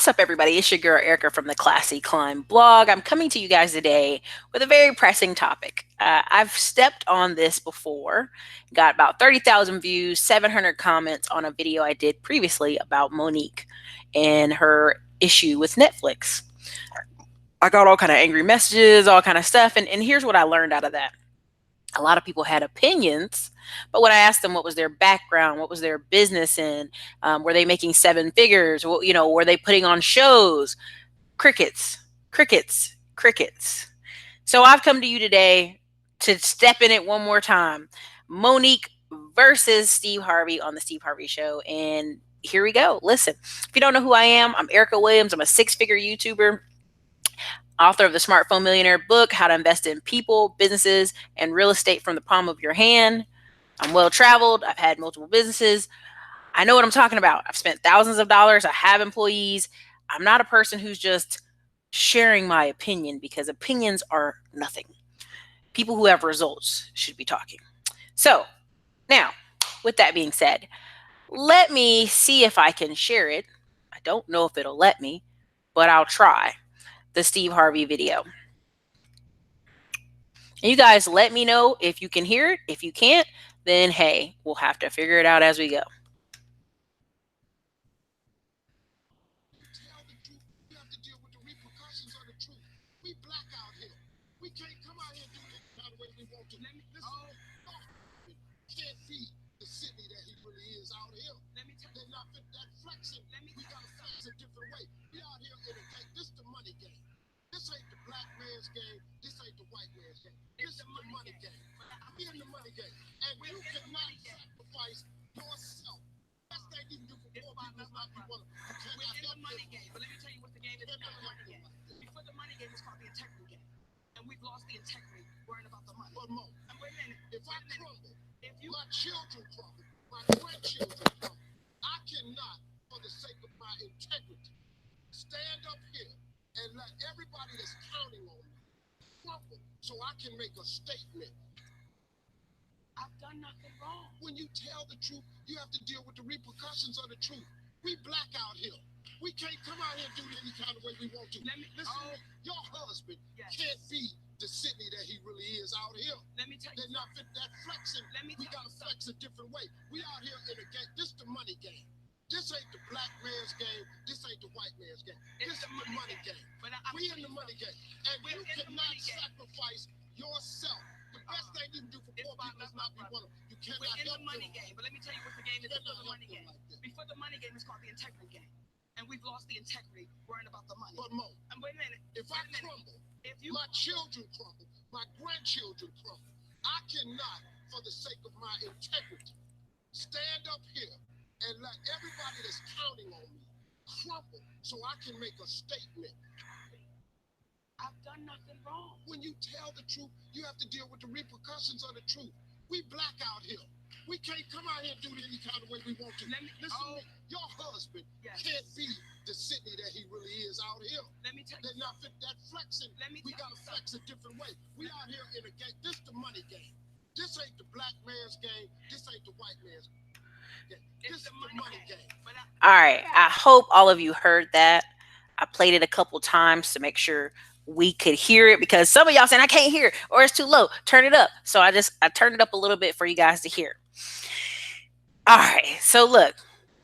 What's up, everybody? It's your girl Erica from the Classy Climb blog. I'm coming to you guys today with a very pressing topic. I've stepped on this before, got about 30,000 views, 700 comments on a video I did previously about Monique and her issue with Netflix. I got all kind of angry messages, all kind of stuff, and here's what I learned out of that. A lot of people had opinions, but when I asked them what was their background, what was their business in, were they making seven figures, were they putting on shows? Crickets, crickets, crickets. So I've come to you today to step in it one more time. Monique versus Steve Harvey on the Steve Harvey Show. And here we go. Listen, if you don't know who I am, I'm Erica Williams. I'm a six-figure YouTuber, author of the Smartphone Millionaire book, How to Invest in People, Businesses, and Real Estate from the Palm of Your Hand. I'm well-traveled. I've had multiple businesses. I know what I'm talking about. I've spent thousands of dollars. I have employees. I'm not a person who's just sharing my opinion because opinions are nothing. People who have results should be talking. So now, with that being said, let me see if I can share it. I don't know if it'll let me, but I'll try. The Steve Harvey video. And you guys let me know if you can hear it. If you can't, then hey, we'll have to figure it out as we go. This ain't the black man's game. This ain't the white man's game. This is the money game. We in the money game. And you cannot sacrifice yourself. That's thing you can do for poor people is not be one of them. We're in the money game. But let me tell you what the game is not the money game. Before the money game is called the integrity game. And we've lost the integrity worrying about the money. But more. And wait a minute. If I crumble, if my children crumble, my grandchildren crumble, I cannot, for the sake of my integrity, stand up here and let everybody that's counting on me crumble so I can make a statement. I've done nothing wrong. When you tell the truth, you have to deal with the repercussions of the truth. We black out here. We can't come out here and do it any kind of way we want to. Listen to me. Your husband can't be the Sydney that he really is out here. Let me tell you. They're not fit that flexing. We got to flex a different way. We out here in a game. This the money game. This ain't the black man's game. This ain't the white man's game. This is the money game. But we in the money game. And you cannot sacrifice yourself. The best thing you can do for poor people is not be one of them. You cannot help them. We're in the money game. But let me tell you what the game is before the money game. Before the money game is called the integrity game. And we've lost the integrity worrying about the money. But more. And wait a minute. If I crumble, my children crumble, my grandchildren crumble, I cannot, for the sake of my integrity, stand up here and let everybody that's counting on me crumble so I can make a statement. I've done nothing wrong. When you tell the truth, you have to deal with the repercussions of the truth. We black out here. We can't come out here and do it any kind of way we want to. Listen to me. Your husband can't be the Sydney that he really is out here. Let me tell you. They're not fit that flexing. We got to flex a different way. We out here in a game. This the money game. This ain't the black man's game. This ain't the white man's game. All right, I hope all of you heard that. I played it a couple times to make sure we could hear it because some of y'all saying I can't hear it or it's too low. Turn it up. So I turned it up a little bit for you guys to hear. All right, so look,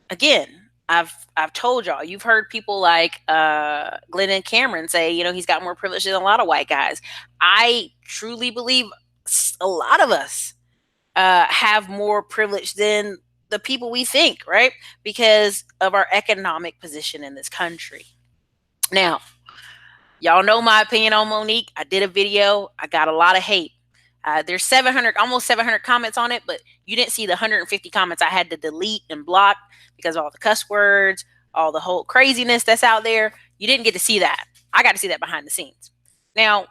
again, I've told y'all, you've heard people like Glenn and Cameron say, he's got more privilege than a lot of white guys. I truly believe a lot of us have more privilege than the people we think, right? Because of our economic position in this country. Now, y'all know my opinion on Monique. I did a video. I got a lot of hate. There's almost 700 comments on it, but you didn't see the 150 comments I had to delete and block because of all the cuss words, all the whole craziness that's out there. You didn't get to see that. I got to see that behind the scenes. Now,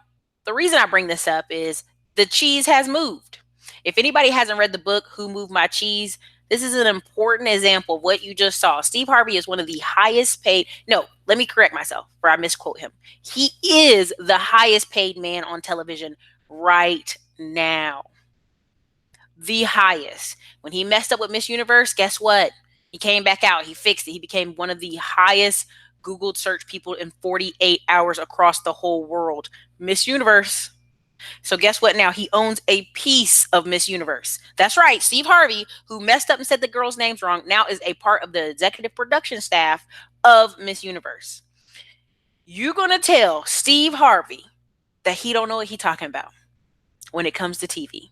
the reason I bring this up is the cheese has moved. If anybody hasn't read the book, Who Moved My Cheese, this is an important example of what you just saw. Steve Harvey is one of the highest paid. No, let me correct myself, or I misquote him. He is the highest paid man on television right now. The highest. When he messed up with Miss Universe, guess what? He came back out. He fixed it. He became one of the highest Googled search people in 48 hours across the whole world. Miss Universe. So guess what now? He owns a piece of Miss Universe. That's right. Steve Harvey, who messed up and said the girl's names wrong, now is a part of the executive production staff of Miss Universe. You're going to tell Steve Harvey that he don't know what he talking about when it comes to TV.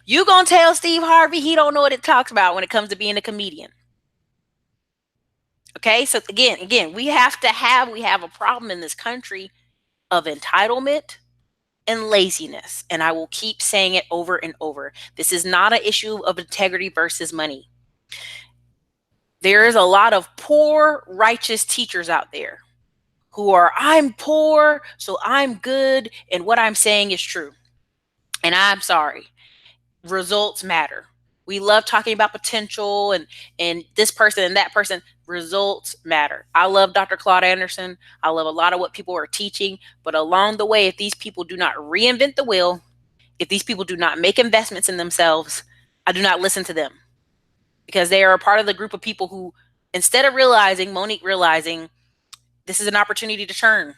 You going to tell Steve Harvey he don't know what it talks about when it comes to being a comedian. Okay? So again, we have a problem in this country of entitlement and laziness. And I will keep saying it over and over. This is not an issue of integrity versus money. There is a lot of poor, righteous teachers out there who are, I'm poor, so I'm good, and what I'm saying is true. And I'm sorry. Results matter. We love talking about potential and this person and that person. Results matter. I love Dr. Claude Anderson. I love a lot of what people are teaching, but along the way, if these people do not reinvent the wheel, if these people do not make investments in themselves, I do not listen to them because they are a part of the group of people who, instead of realizing, Monique realizing, this is an opportunity to turn.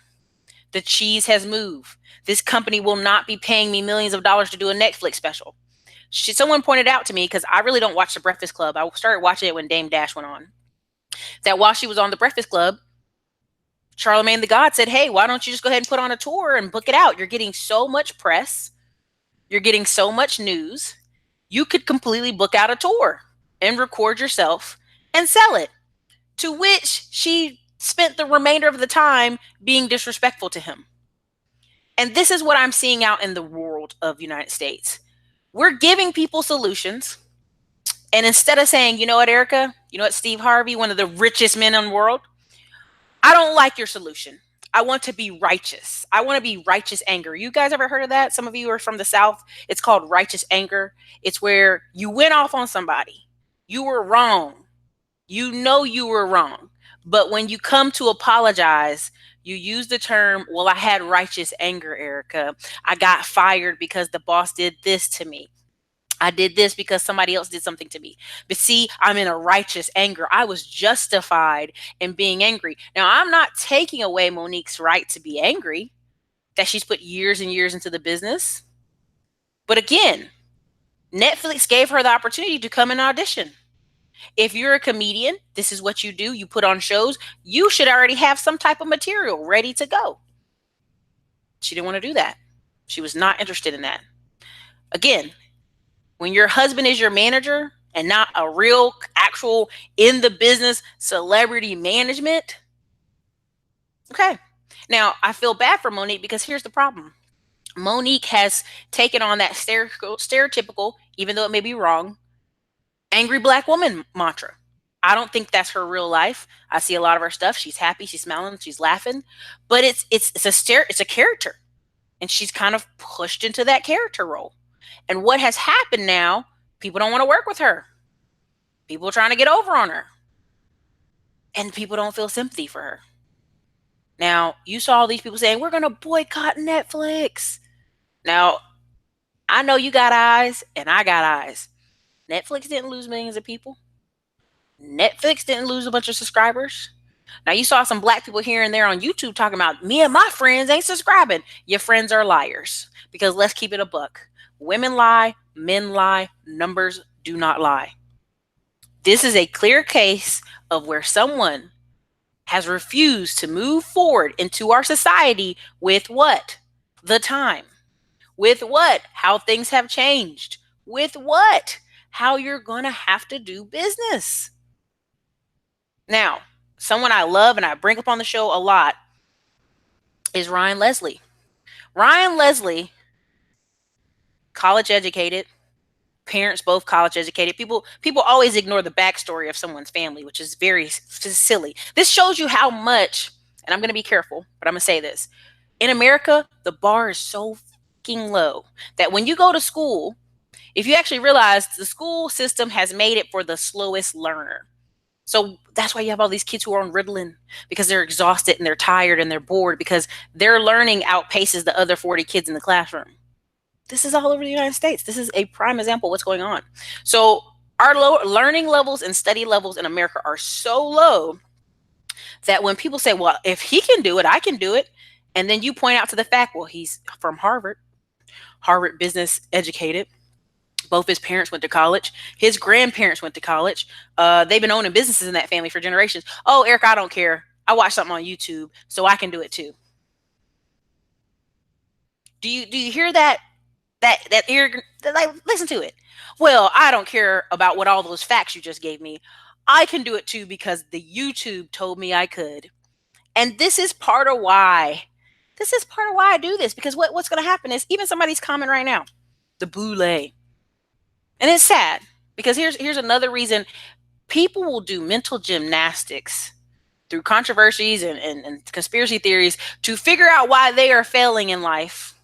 The cheese has moved. This company will not be paying me millions of dollars to do a Netflix special. Someone pointed out to me, because I really don't watch The Breakfast Club. I started watching it when Dame Dash went on. That while she was on The Breakfast Club, Charlemagne the God said, hey, why don't you just go ahead and put on a tour and book it out? You're getting so much press. You're getting so much news. You could completely book out a tour and record yourself and sell it. To which she spent the remainder of the time being disrespectful to him. And this is what I'm seeing out in the world of the United States. We're giving people solutions. And instead of saying, you know what, Erica, you know what, Steve Harvey, one of the richest men in the world, I don't like your solution. I want to be righteous. I want to be righteous anger. You guys ever heard of that? Some of you are from the South. It's called righteous anger. It's where you went off on somebody. You were wrong. You know you were wrong. But when you come to apologize, you use the term, well, I had righteous anger, Erica. I got fired because the boss did this to me. I did this because somebody else did something to me. But see, I'm in a righteous anger. I was justified in being angry. Now, I'm not taking away Monique's right to be angry, that she's put years and years into the business. But again, Netflix gave her the opportunity to come and audition. If you're a comedian, this is what you do. You put on shows. You should already have some type of material ready to go. She didn't want to do that. She was not interested in that. Again, when your husband is your manager and not a real, actual, in the business celebrity management, okay. Now, I feel bad for Monique because here's the problem. Monique has taken on that stereotypical, even though it may be wrong, angry black woman mantra. I don't think that's her real life. I see a lot of her stuff. She's happy, she's smiling, she's laughing, but it's a character, and she's kind of pushed into that character role. And what has happened now? People don't want to work with her. People are trying to get over on her, and people don't feel sympathy for her. Now, you saw all these people saying we're going to boycott Netflix. Now, I know you got eyes, and I got eyes. Netflix didn't lose millions of people. Netflix didn't lose a bunch of subscribers. Now, you saw some black people here and there on YouTube talking about me and my friends ain't subscribing. Your friends are liars. Because let's keep it a buck. Women lie, men lie, numbers do not lie. This is a clear case of where someone has refused to move forward into our society with what? The time. With what? How things have changed. With what? How you're going to have to do business. Now, someone I love and I bring up on the show a lot is Ryan Leslie. Ryan Leslie, college educated, parents both college educated. People always ignore the backstory of someone's family, which is very silly. This shows you how much, and I'm going to be careful, but I'm going to say this. In America, the bar is so fucking low that when you go to school, if you actually realize the school system has made it for the slowest learner. So that's why you have all these kids who are on Ritalin, because they're exhausted and they're tired and they're bored because their learning outpaces the other 40 kids in the classroom. This is all over the United States. This is a prime example of what's going on. So our learning levels and study levels in America are so low that when people say, well, if he can do it, I can do it. And then you point out to the fact, well, he's from Harvard, Harvard business educated. Both his parents went to college. His grandparents went to college. They've been owning businesses in that family for generations. Oh, Eric, I don't care. I watched something on YouTube, so I can do it too. Do you hear that? That ear, like, listen to it. Well, I don't care about what all those facts you just gave me. I can do it too because the YouTube told me I could. And this is part of why. This is part of why I do this, because what's going to happen is even somebody's comment right now, the boule. And it's sad because here's another reason people will do mental gymnastics through controversies and conspiracy theories to figure out why they are failing in life,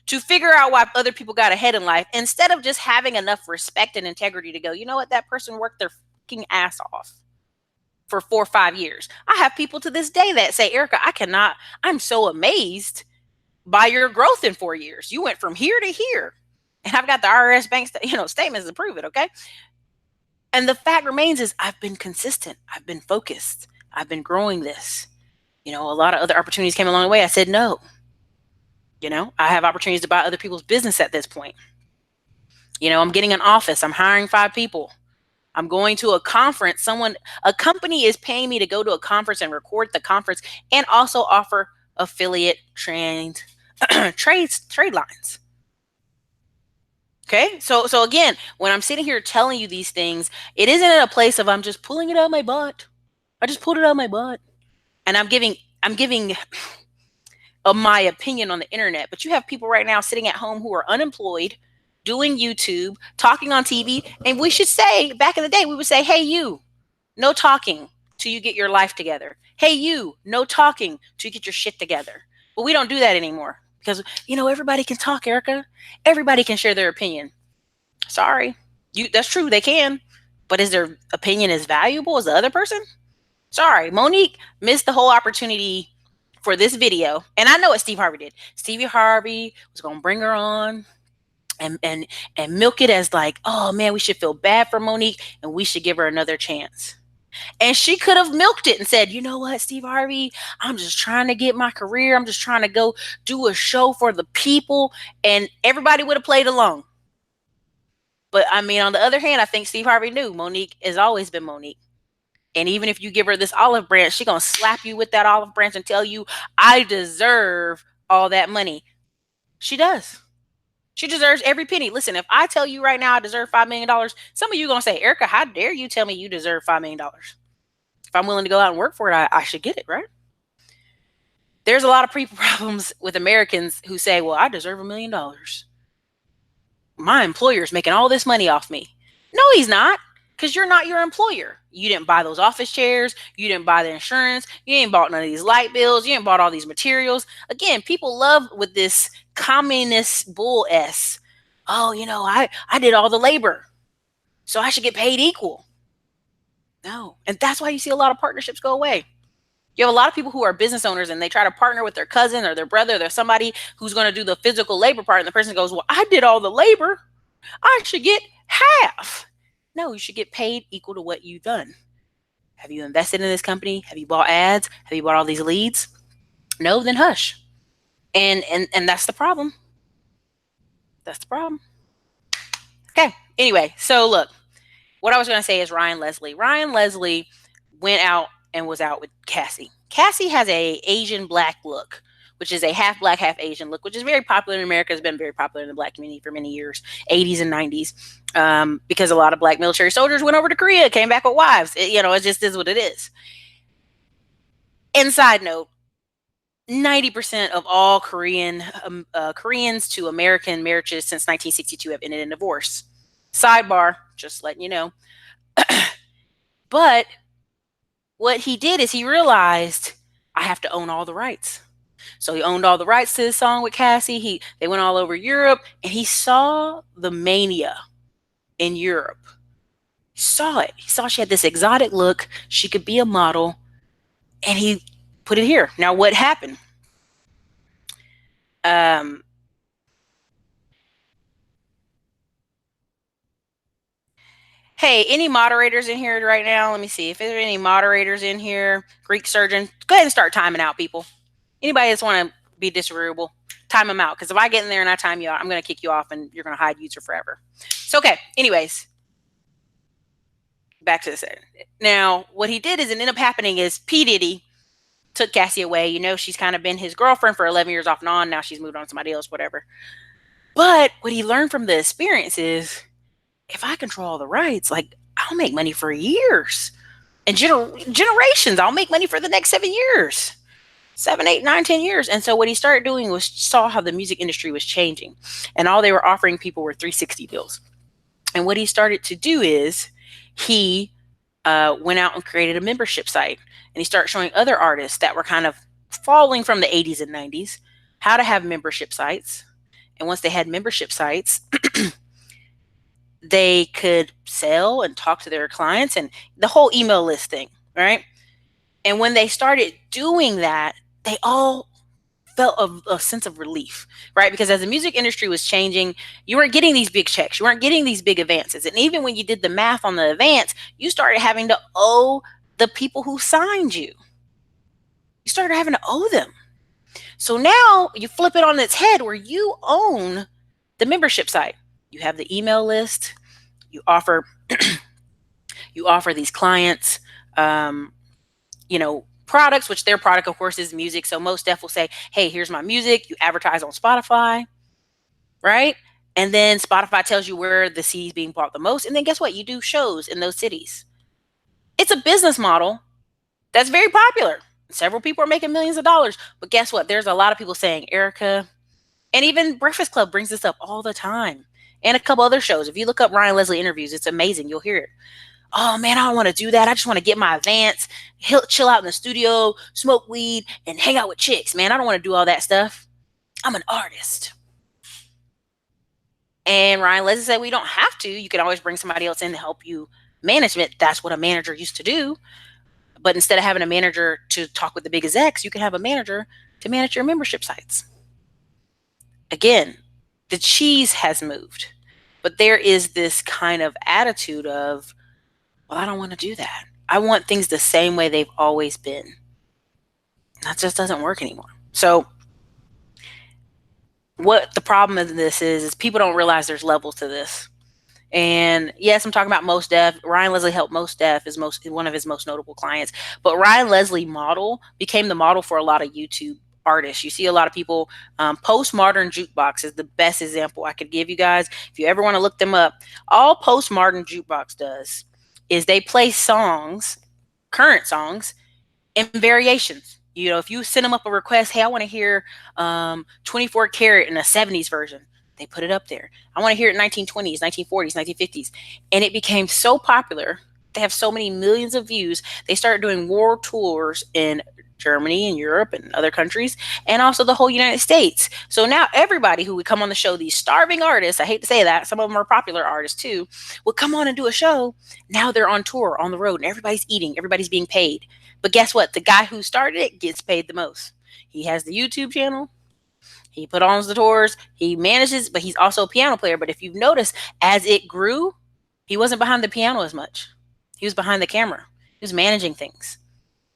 to figure out why other people got ahead in life, instead of just having enough respect and integrity to go, you know what, that person worked their fucking ass off for 4 or 5 years. I have people to this day that say, Erica, I'm so amazed by your growth in 4 years. You went from here to here. And I've got the IRS bank statements to prove it, okay? And the fact remains is I've been consistent. I've been focused. I've been growing this. A lot of other opportunities came along the way. I said no. I have opportunities to buy other people's business at this point. I'm getting an office. I'm hiring 5 people. I'm going to a conference. A company is paying me to go to a conference and record the conference and also offer affiliate trained trade lines. Okay. So again, when I'm sitting here telling you these things, it isn't in a place of I'm just pulling it out of my butt. I just pulled it out of my butt. And I'm giving my opinion on the internet. But you have people right now sitting at home who are unemployed, doing YouTube, talking on TV. And we should say, back in the day, we would say, hey, you, no talking till you get your life together. Hey, you, no talking till you get your shit together. But we don't do that anymore because, everybody can talk, Erica. Everybody can share their opinion. Sorry. That's true, they can. But is their opinion as valuable as the other person? Sorry. Monique missed the whole opportunity for this video. And I know what Steve Harvey did. Stevie Harvey was gonna bring her on and milk it as like, oh man, we should feel bad for Monique and we should give her another chance. And she could have milked it and said, you know what, Steve Harvey, I'm just trying to get my career. I'm just trying to go do a show for the people. And everybody would have played along. But I mean, on the other hand, I think Steve Harvey knew Monique has always been Monique. And even if you give her this olive branch, she's going to slap you with that olive branch and tell you, I deserve all that money. She does. She deserves every penny. Listen, if I tell you right now I deserve $5 million, some of you are going to say, Erica, how dare you tell me you deserve $5 million? If I'm willing to go out and work for it, I should get it, right? There's a lot of problems with Americans who say, well, I deserve $1 million. My employer's making all this money off me. No, he's not, because you're not your employer. You didn't buy those office chairs. You didn't buy the insurance. You ain't bought none of these light bills. You ain't bought all these materials. Again, people love with this communist bull s. Oh, I did all the labor, so I should get paid equal. No. And that's why you see a lot of partnerships go away. You have a lot of people who are business owners and they try to partner with their cousin or their brother. There's somebody who's going to do the physical labor part. And the person goes, well, I did all the labor. I should get half. No, you should get paid equal to what you've done. Have you invested in this company? Have you bought ads? Have you bought all these leads? No, then hush. And that's the problem. That's the problem. Okay. Anyway, so look, what I was going to say is Ryan Leslie. Ryan Leslie went out and was out with Cassie. Cassie has a Asian black look, which is a half black, half Asian look, which is very popular in America. Has been very popular in the black community for many years, 80s and 90s, because a lot of black military soldiers went over to Korea, came back with wives. It just is what it is. And side note, 90% of all Koreans to American marriages since 1962 have ended in divorce. Sidebar, just letting you know. But what he did is he realized I have to own all the rights. So he owned all the rights to this song with Cassie. They went all over Europe, and he saw the mania in Europe. He saw it. He saw she had this exotic look. She could be a model, and he put it here. Now, what happened? Hey, any moderators in here right now? Let me see if there are any moderators in here. Greek surgeon, go ahead and start timing out, people. Anybody that's want to be disagreeable, time them out. Because if I get in there and I time you out, I'm going to kick you off and you're going to hide user forever. So, okay. Anyways, back to this. Now, what he did is it ended up happening is P. Diddy took Cassie away. You know, she's kind of been his girlfriend for 11 years off and on. Now she's moved on to somebody else, whatever. But what he learned from the experience is if I control all the rights, like I'll make money for years and generations. I'll make money for the next 7 years, 7, 8, 9, 10 years. And so what he started doing was saw how the music industry was changing, and all they were offering people were 360 deals. And what he started to do is he went out and created a membership site, and he started showing other artists that were kind of falling from the 80s and 90s how to have membership sites. And once they had membership sites, they could sell and talk to their clients and the whole email list thing, right? And when they started doing that, they all felt a sense of relief, right? Because as the music industry was changing, you weren't getting these big checks, you weren't getting these big advances. And even when you did the math on the advance, you started having to owe the people who signed you. You started having to owe them. So now you flip it on its head where you own the membership site. You have the email list. You offer these clients, products, which their product, of course, is music. So most def will say, hey, here's my music. You advertise on Spotify, right? And then Spotify tells you where the CD is being bought the most. And then guess what? You do shows in those cities. It's a business model that's very popular. Several people are making millions of dollars. But guess what? There's a lot of people saying, Erica, and even Breakfast Club brings this up all the time. And a couple other shows. If you look up Ryan Leslie interviews, it's amazing. You'll hear it. Oh man, I don't want to do that. I just want to get my advance, chill out in the studio, smoke weed, and hang out with chicks. Man, I don't want to do all that stuff. I'm an artist. And Ryan Leslie said, we don't have to. You can always bring somebody else in to help you management. That's what a manager used to do. But instead of having a manager to talk with the big execs, you can have a manager to manage your membership sites. Again, the cheese has moved. But there is this kind of attitude of, well, I don't want to do that. I want things the same way they've always been. That just doesn't work anymore. So what the problem of this is people don't realize there's levels to this. And yes, I'm talking about Mos Def. Ryan Leslie helped Mos Def is one of his most notable clients. But Ryan Leslie model became the model for a lot of YouTube artists. You see a lot of people. Postmodern Jukebox is the best example I could give you guys. If you ever want to look them up, all Postmodern Jukebox does is they play songs, current songs, in variations. If you send them up a request, hey, I want to hear 24 Karat in a 70s version, they put it up there. I want to hear it 1920s, 1940s, 1950s. And it became so popular. They have so many millions of views. They started doing world tours in Germany and Europe and other countries, and also the whole United States. So now everybody who would come on the show, these starving artists, I hate to say that, some of them are popular artists too, would come on and do a show. Now they're on tour, on the road, and everybody's eating, everybody's being paid. But guess what? The guy who started it gets paid the most. He has the YouTube channel. He put on the tours. He manages, but he's also a piano player. But if you've noticed, as it grew, he wasn't behind the piano as much. He was behind the camera. He was managing things.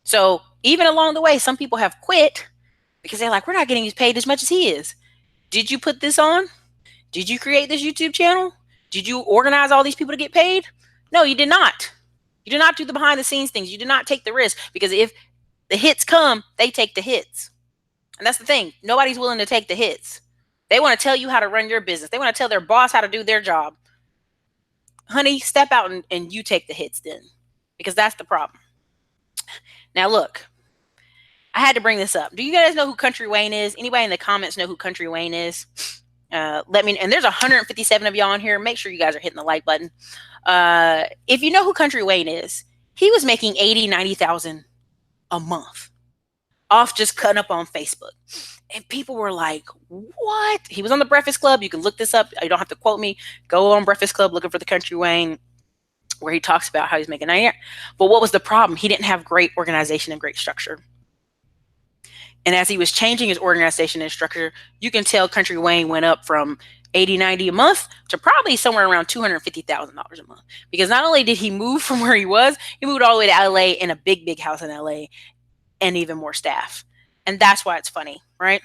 So even along the way, some people have quit because they're like, we're not getting paid as much as he is. Did you put this on? Did you create this YouTube channel? Did you organize all these people to get paid? No, you did not. You did not do the behind the scenes things. You did not take the risk, because if the hits come, they take the hits. And that's the thing. Nobody's willing to take the hits. They want to tell you how to run your business. They want to tell their boss how to do their job. Honey, step out and you take the hits then, because that's the problem. Now, look, I had to bring this up. Do you guys know who Country Wayne is? Anybody in the comments know who Country Wayne is? Let me, and there's 157 of y'all on here. Make sure you guys are hitting the like button. If you know who Country Wayne is, he was making 80, 90,000 a month off just cutting up on Facebook. And people were like, what? He was on the Breakfast Club. You can look this up. You don't have to quote me. Go on Breakfast Club looking for the Country Wayne, where he talks about how he's making 90. But what was the problem? He didn't have great organization and great structure. And as he was changing his organization and structure, you can tell Country Wayne went up from 80, 90 a month to probably somewhere around $250,000 a month. Because not only did he move from where he was, he moved all the way to LA in a big, big house in LA and even more staff. And that's why it's funny, right?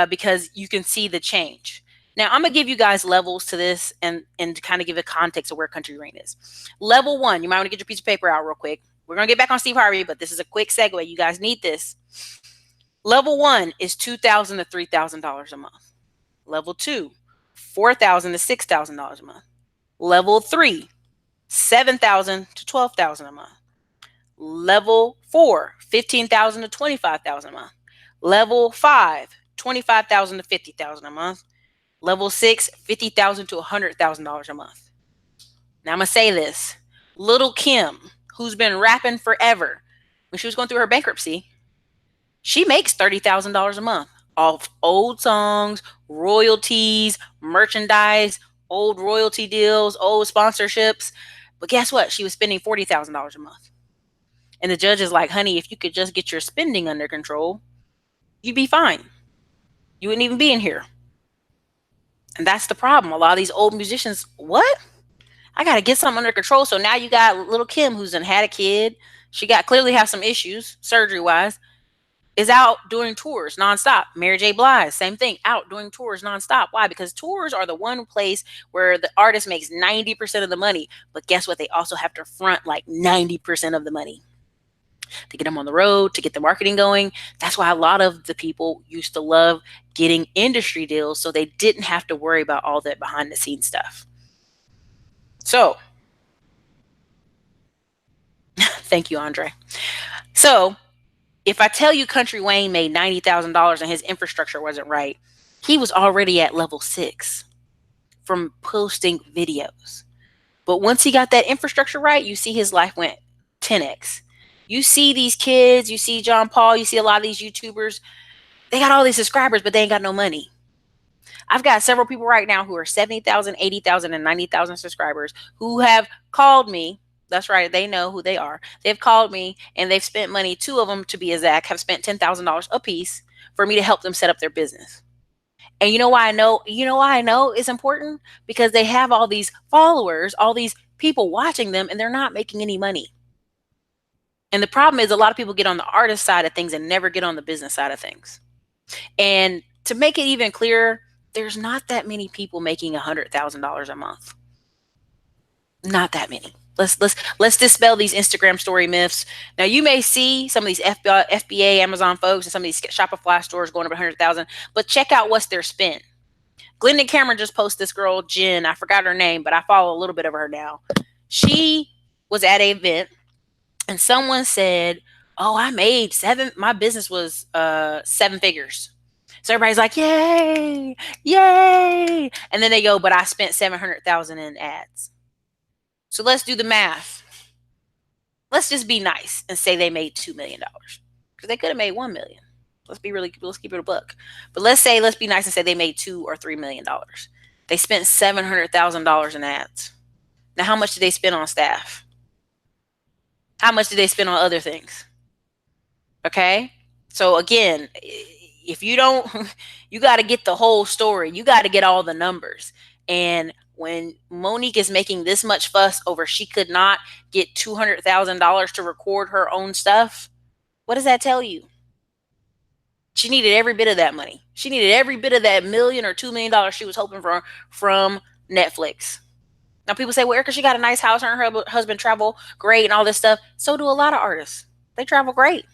Because you can see the change. Now, I'm gonna give you guys levels to this and to kind of give a context of where Country Rain is. Level one, you might want to get your piece of paper out real quick. We're gonna get back on Steve Harvey, but this is a quick segue. You guys need this. Level one is $2,000 to $3,000 a month. Level two, $4,000 to $6,000 a month. Level three, 7,000 to 12,000 a month. Level four, 15,000 to 25,000 a month. Level five, 25,000 to 50,000 a month. Level six, 50,000 to $100,000 a month. Now I'm gonna say this: Little Kim, who's been rapping forever, when she was going through her bankruptcy, she makes $30,000 a month off old songs, royalties, merchandise, old royalty deals, old sponsorships. But guess what? She was spending $40,000 a month. And the judge is like, honey, if you could just get your spending under control, you'd be fine. You wouldn't even be in here. And that's the problem. A lot of these old musicians, what? I got to get something under control. So now you got Little Kim, who's done had a kid. She got clearly have some issues surgery wise, is out doing tours nonstop. Mary J. Blige, same thing, out doing tours nonstop. Why? Because tours are the one place where the artist makes 90% of the money. But guess what? They also have to front like 90% of the money to get them on the road, to get the marketing going. That's why a lot of the people used to love getting industry deals so they didn't have to worry about all that behind the scenes stuff. So, thank you, Andre. So, if I tell you Country Wayne made $90,000 and his infrastructure wasn't right, he was already at level six from posting videos. But once he got that infrastructure right, you see his life went 10x. You see these kids, you see John Paul, you see a lot of these YouTubers, they got all these subscribers, but they ain't got no money. I've got several people right now who are 70,000, 80,000, and 90,000 subscribers who have called me. That's right, they know who they are. They've called me and they've spent money. Two of them, to be exact, have spent $10,000 a piece for me to help them set up their business. And you know why I know? You know why I know it's important? Because they have all these followers, all these people watching them, and they're not making any money. And the problem is a lot of people get on the artist side of things and never get on the business side of things. And to make it even clearer, there's not that many people making $100,000 a month. Not that many. Let's dispel these Instagram story myths. Now you may see some of these FBA, Amazon folks, and some of these Shopify stores going over 100,000, but check out what's their spend. Glendon Cameron just posted this girl Jen. I forgot her name, but I follow a little bit of her now. She was at an event, and someone said, "Oh, I made seven. My business was seven figures." So everybody's like, "Yay, yay!" And then they go, "But I spent 700,000 in ads." So let's do the math. Let's just be nice and say they made $2 million because they could have made 1 million. Let's keep it a buck. But let's be nice and say they made $2 or $3 million. They spent $700,000 in ads. Now, how much did they spend on staff? How much did they spend on other things? Okay. So again, if you don't, you got to get the whole story. You got to get all the numbers. And when Monique is making this much fuss over she could not get $200,000 to record her own stuff, what does that tell you? She needed every bit of that money. She needed every bit of that million or $2 million she was hoping for from Netflix. Now people say, well, Erica, she got a nice house, her and her husband travel great and all this stuff. So do a lot of artists. They travel great.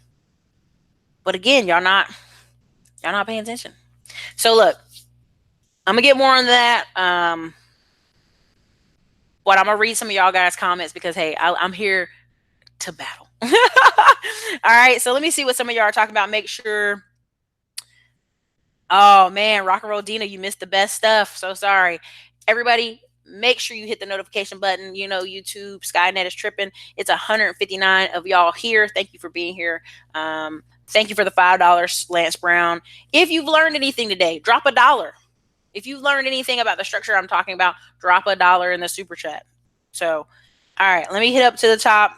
But again, y'all not paying attention. So look, I'm gonna get more on that. But I'm gonna read some of y'all guys' comments because hey, I'm here to battle. All right, so let me see what some of y'all are talking about. Make sure. Oh man, Rock and Roll Dina, you missed the best stuff. So sorry, everybody. Make sure you hit the notification button. You know, YouTube, Skynet is tripping. It's 159 of y'all here. Thank you for being here. Thank you for the $5, Lance Brown. If you've learned anything today, drop a dollar. If you've learned anything about the structure I'm talking about, drop a dollar in the super chat. So, all right, let me hit up to the top.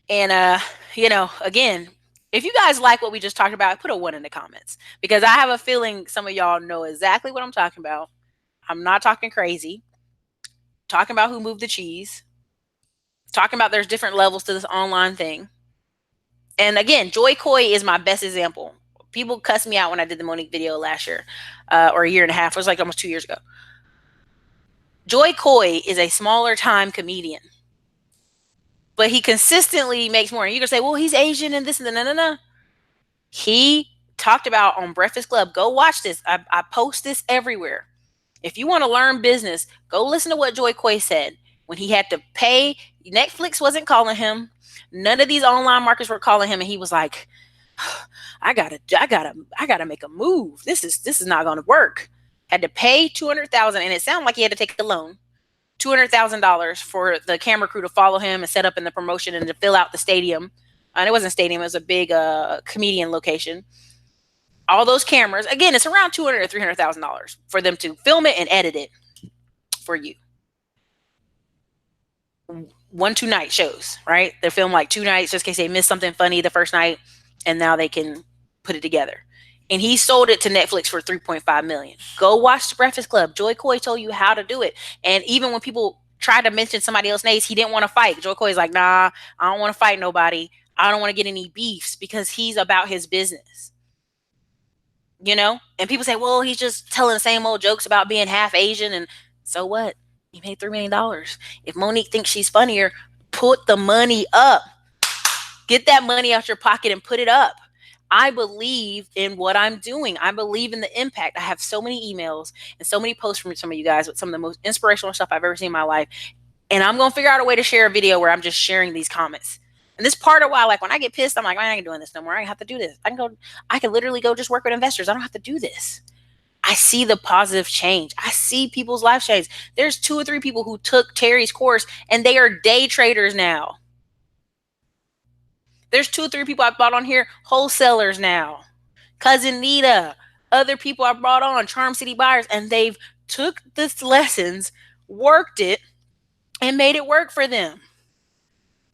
And, again, if you guys like what we just talked about, put a one in the comments because I have a feeling some of y'all know exactly what I'm talking about. I'm not talking crazy. Talking about who moved the cheese. Talking about there's different levels to this online thing. And again, Joy Coy is my best example. People cussed me out when I did the Monique video last year, or a year and a half. It was like almost 2 years ago. Joy Coy is a smaller time comedian, but he consistently makes more. And you can say, well, he's Asian and this and that. No, no, no. He talked about on Breakfast Club. Go watch this. I post this everywhere. If you want to learn business, go listen to what Joy Coy said when he had to pay. Netflix wasn't calling him. None of these online markets were calling him, and he was like, I gotta make a move. This is not gonna work. Had to pay 200,000, and it sounded like he had to take a loan. $200,000 for the camera crew to follow him and set up in the promotion and to fill out the stadium. And it wasn't a stadium; it was a big comedian location. All those cameras. Again, it's around $200,000 or $300,000 for them to film it and edit it for you. 1-2 night shows, right? They film like 2 nights just in case they missed something funny the first night, and now they can put it together. And he sold it to Netflix for 3.5 million. Go watch The Breakfast Club. Joy Coy told you how to do it. And even when people tried to mention somebody else's names, he didn't want to fight. Joy Coy's like, nah, I don't want to fight nobody. I don't want to get any beefs because he's about his business. And people say, well, he's just telling the same old jokes about being half Asian. And so what? He made $3 million. If Monique thinks she's funnier, put the money up. Get that money out your pocket and put it up. I believe in what I'm doing. I believe in the impact. I have so many emails and so many posts from some of you guys with some of the most inspirational stuff I've ever seen in my life. And I'm going to figure out a way to share a video where I'm just sharing these comments. And this part of why, like when I get pissed, I'm like, I ain't doing this no more. I have to do this. I can literally go just work with investors. I don't have to do this. I see the positive change. I see people's lives change. There's 2 or 3 people who took Terry's course and they are day traders now. There's 2 or 3 people I brought on here, wholesalers now. Cousin Nita, other people I brought on, Charm City buyers, and they've took this lessons, worked it, and made it work for them.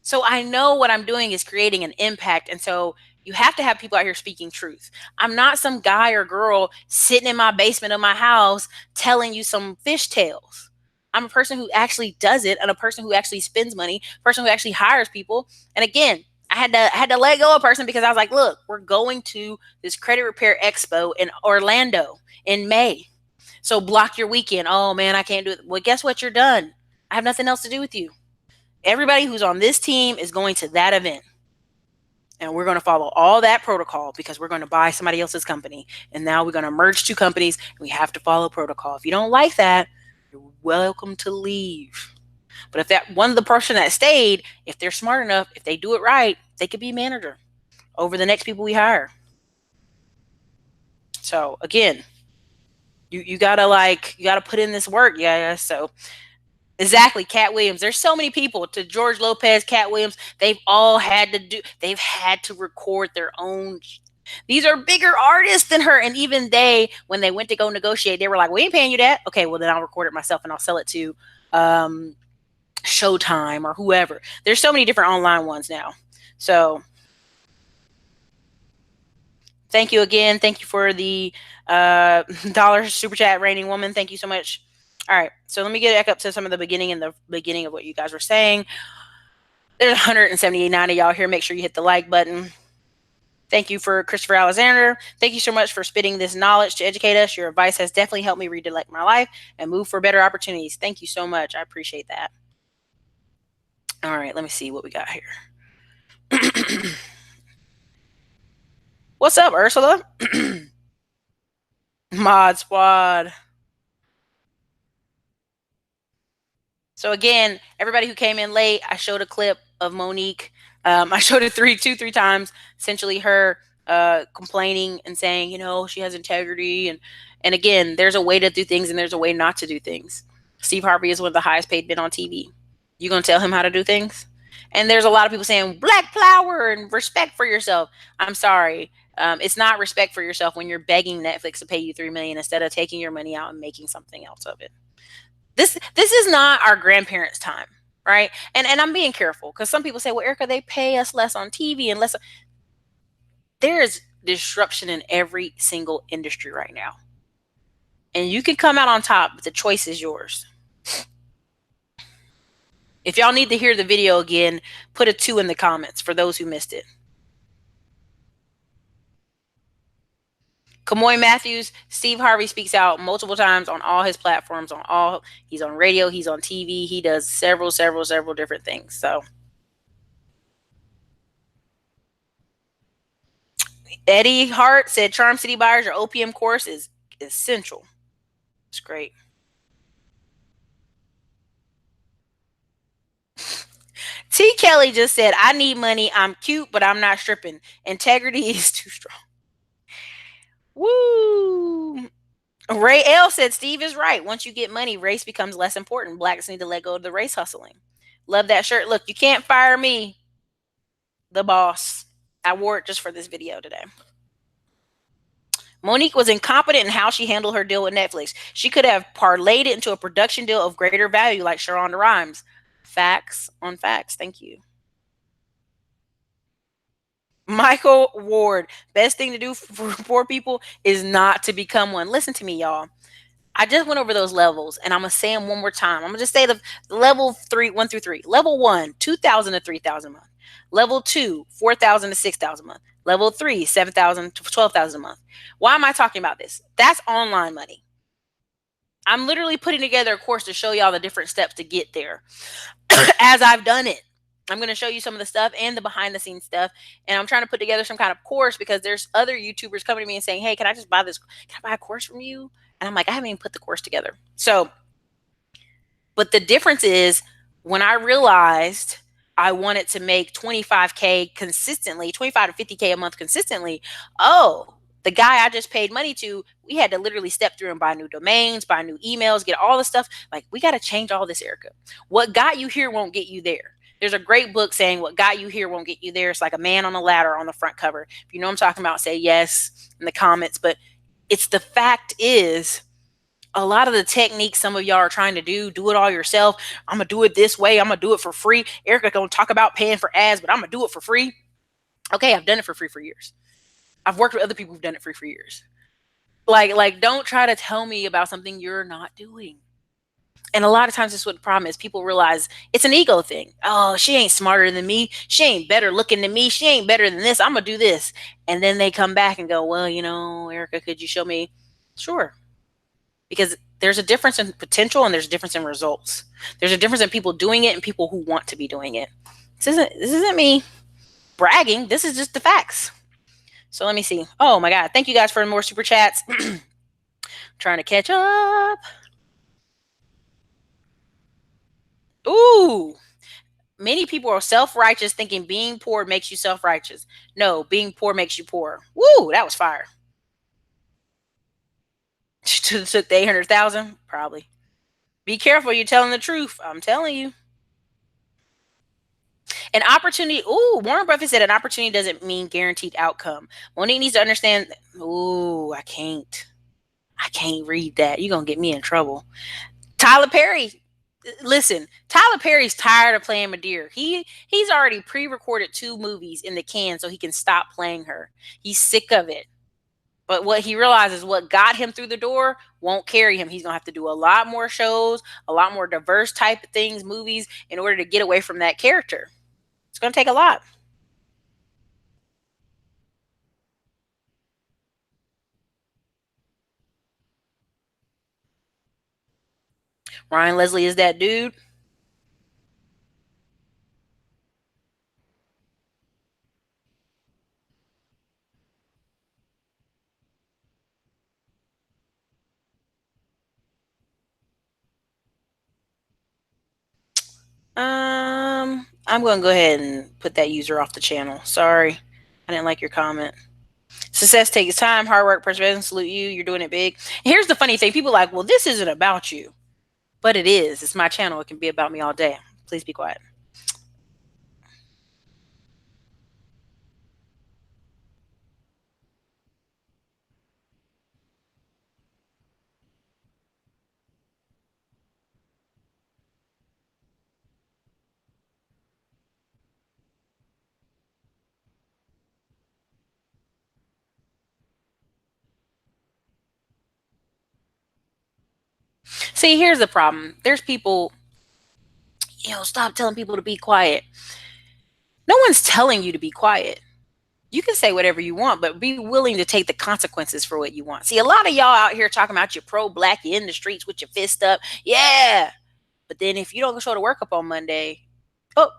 So I know what I'm doing is creating an impact. And so you have to have people out here speaking truth. I'm not some guy or girl sitting in my basement of my house telling you some fishtails. I'm a person who actually does it and a person who actually spends money, a person who actually hires people. And again, I had to let go of a person because I was like, look, we're going to this credit repair expo in Orlando in May. So block your weekend. Oh man, I can't do it. Well, guess what? You're done. I have nothing else to do with you. Everybody who's on this team is going to that event. And we're going to follow all that protocol because we're going to buy somebody else's company. And now we're going to merge 2 companies. And we have to follow protocol. If you don't like that, you're welcome to leave. But if that one of the person that stayed, if they're smart enough, if they do it right, they could be manager over the next people we hire. So again, you gotta put in this work. Yeah. So exactly, Cat Williams. There's so many people to George Lopez, Cat Williams. They've had to record their own. These are bigger artists than her. And even when they went to go negotiate, they were like, we ain't paying you that. Okay, well then I'll record it myself and I'll sell it to Showtime or whoever. There's so many different online ones now. So thank you again. Thank you for the dollar super chat, Raining Woman. Thank you so much. All right, so let me get back up to some of the beginning of what you guys were saying. There's 178 of y'all here. Make sure you hit the like button. Thank you for Christopher Alexander. Thank you so much for spitting this knowledge to educate us. Your advice has definitely helped me redirect my life and move for better opportunities. Thank you so much. I appreciate that. All right, let me see what we got here. What's up, Ursula? Mod Squad. So again, everybody who came in late, I showed a clip of Monique. I showed it 3 times, essentially her complaining and saying, she has integrity. And again, there's a way to do things and there's a way not to do things. Steve Harvey is one of the highest paid men on TV. You going to tell him how to do things? And there's a lot of people saying black power and respect for yourself. I'm sorry. It's not respect for yourself when you're begging Netflix to pay you $3 million instead of taking your money out and making something else of it. This is not our grandparents' time, right? And I'm being careful because some people say, well, Erica, they pay us less on TV and less. There is disruption in every single industry right now. and you can come out on top, but the choice is yours. If y'all need to hear the video again, put a 2 in the comments for those who missed it. Kamoy Matthews, Steve Harvey speaks out multiple times on all his platforms. He's on radio, he's on TV, he does several different things. So Eddie Hart said, Charm City Buyers, your OPM course is essential. It's great. T. Kelly just said, I need money. I'm cute, but I'm not stripping. Integrity is too strong. Woo! Ray L said, Steve is right. Once you get money, race becomes less important. Blacks need to let go of the race hustling. Love that shirt. Look, you can't fire me, the boss. I wore it just for this video today. Monique was incompetent in how she handled her deal with Netflix. She could have parlayed it into a production deal of greater value like Sharonda Rhimes. Facts on facts. Thank you. Michael Ward, best thing to do for poor people is not to become one. Listen to me, y'all. I just went over those levels and I'm gonna say them one more time. I'm gonna just say the level 1 through 3. Level 1, 2,000 to 3,000 a month. Level 2, 4,000 to 6,000 a month. Level 3, 7,000 to 12,000 a month. Why am I talking about this? That's online money. I'm literally putting together a course to show y'all the different steps to get there as I've done it. I'm going to show you some of the stuff and the behind the scenes stuff. And I'm trying to put together some kind of course because there's other YouTubers coming to me and saying, hey, can I just buy this? Can I buy a course from you? And I'm like, I haven't even put the course together. So, but the difference is when I realized I wanted to make 25K consistently, 25 to 50K a month consistently. Oh, the guy I just paid money to, we had to literally step through and buy new domains, buy new emails, get all the stuff. Like, we got to change all this, Erica. What got you here won't get you there. There's a great book saying what got you here won't get you there. It's like a man on a ladder on the front cover. If you know what I'm talking about, say yes in the comments. But it's the fact is, a lot of the techniques some of y'all are trying to do it all yourself. I'm gonna do it this way. I'm gonna do it for free. Erica gonna talk about paying for ads, but I'm gonna do it for free. Okay, I've done it for free for years. I've worked with other people who've done it free for years. Like, don't try to tell me about something you're not doing. And a lot of times, this is what the problem is. People realize it's an ego thing. Oh, she ain't smarter than me. She ain't better looking than me. She ain't better than this. I'm gonna do this, and then they come back and go, well, Erica, could you show me? Sure, because there's a difference in potential and there's a difference in results. There's a difference in people doing it and people who want to be doing it. This isn't me bragging. This is just the facts. So let me see. Oh my God. Thank you guys for more super chats. Trying to catch up. Ooh. Many people are self-righteous thinking being poor makes you self-righteous. No, being poor makes you poor. Woo, that was fire. Took the 800,000? Probably. Be careful, you're telling the truth. I'm telling you. An opportunity. Ooh, Warren Buffett said an opportunity doesn't mean guaranteed outcome. Monique needs to understand. Ooh, I can't. I can't read that. You're gonna get me in trouble. Tyler Perry. Listen, Tyler Perry's tired of playing Madeira. He's already pre-recorded 2 movies in the can so he can stop playing her. He's sick of it. But what he realizes, what got him through the door won't carry him. He's gonna have to do a lot more shows, a lot more diverse type of things, movies, in order to get away from that character. It's gonna take a lot. Ryan Leslie is that dude. I'm going to go ahead and put that user off the channel. Sorry. I didn't like your comment. Success takes time, hard work, perseverance. Salute you. You're doing it big. And here's the funny thing. People are like, well, this isn't about you. But it is. It's my channel. It can be about me all day. Please be quiet. See, here's the problem. There's people, stop telling people to be quiet. No one's telling you to be quiet. You can say whatever you want, but be willing to take the consequences for what you want. See, a lot of y'all out here talking about you're pro black, you in the streets with your fist up. Yeah. But then if you don't show to work up on Monday, oh,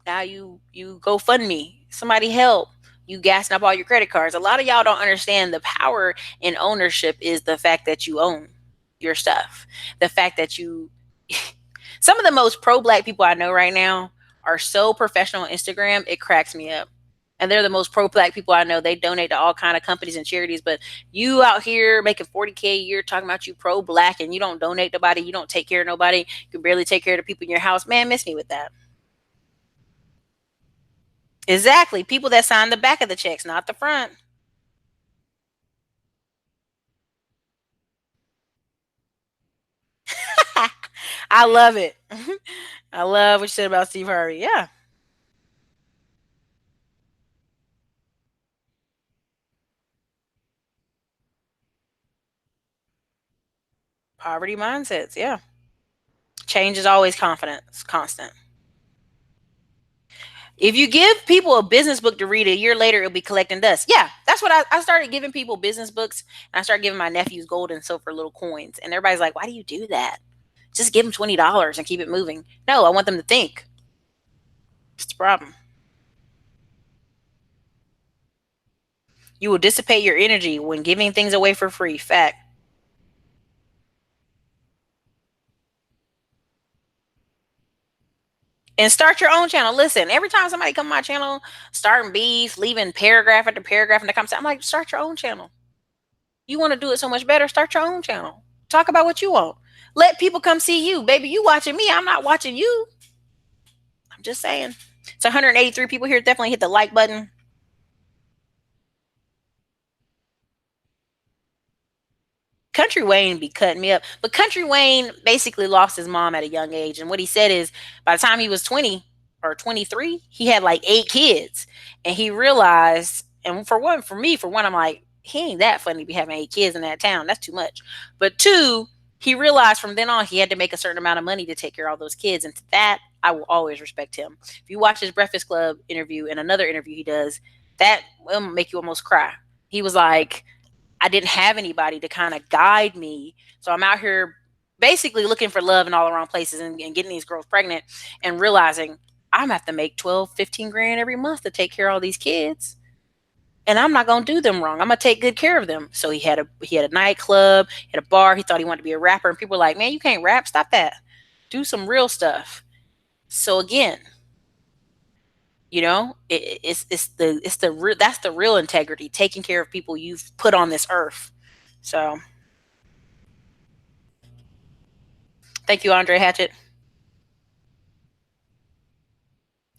now you go fund me. Somebody help. You gassing up all your credit cards. A lot of y'all don't understand the power in ownership is the fact that you own your stuff. The fact that you some of the most pro black people I know right now are so professional on Instagram, it cracks me up. And they're the most pro black people I know. They donate to all kind of companies and charities, but you out here making 40K a year talking about you pro black and you don't donate to nobody, you don't take care of nobody, you can barely take care of the people in your house. Man, miss me with that. Exactly. People that sign the back of the checks, not the front. I love it. I love what you said about Steve Harvey. Yeah. Poverty mindsets. Yeah. Change is always confidence, constant. If you give people a business book to read a year later, it'll be collecting dust. Yeah, that's what I started giving people business books, and I started giving my nephews gold and silver little coins. And everybody's like, why do you do that? Just give them $20 and keep it moving. No, I want them to think. It's the problem. You will dissipate your energy when giving things away for free. Fact. And start your own channel. Listen, every time somebody come to my channel, starting beef, leaving paragraph after paragraph in the comments, I'm like, start your own channel. You want to do it so much better, start your own channel. Talk about what you want. Let people come see you. Baby, you watching me. I'm not watching you. I'm just saying. It's 183 people here. Definitely hit the like button. Country Wayne be cutting me up. But Country Wayne basically lost his mom at a young age. And what he said is by the time he was 20 or 23, he had like 8 kids. And he realized, and for me, I'm like, he ain't that funny to be having 8 kids in that town. That's too much. But two, he realized from then on he had to make a certain amount of money to take care of all those kids. And to that, I will always respect him. If you watch his Breakfast Club interview and another interview he does, that will make you almost cry. He was like, I didn't have anybody to kind of guide me. So I'm out here basically looking for love in all the wrong places and getting these girls pregnant and realizing I'm gonna have to make 12, 15 grand every month to take care of all these kids. And I'm not gonna do them wrong. I'm gonna take good care of them. So he had a nightclub, he had a bar, he thought he wanted to be a rapper, and people were like, man, you can't rap, stop that. Do some real stuff. So again, it's the that's the real integrity, taking care of people you've put on this earth. So thank you, Andre Hatchett.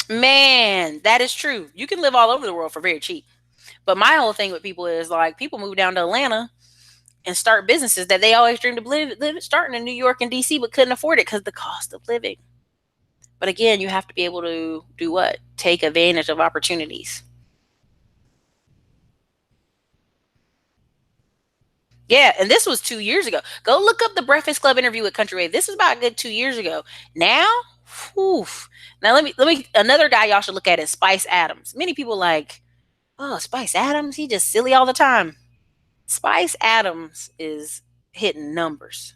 Man, that is true. You can live all over the world for very cheap. But my whole thing with people is like people move down to Atlanta and start businesses that they always dreamed of starting in New York and DC, but couldn't afford it because the cost of living. But again, you have to be able to do what? Take advantage of opportunities. Yeah, and this was 2 years ago. Go look up the Breakfast Club interview with Country Wave. This is about a good 2 years ago. Now, whew. Now let me another guy y'all should look at is Spice Adams. Many people like, oh, Spice Adams, he just silly all the time. Spice Adams is hitting numbers.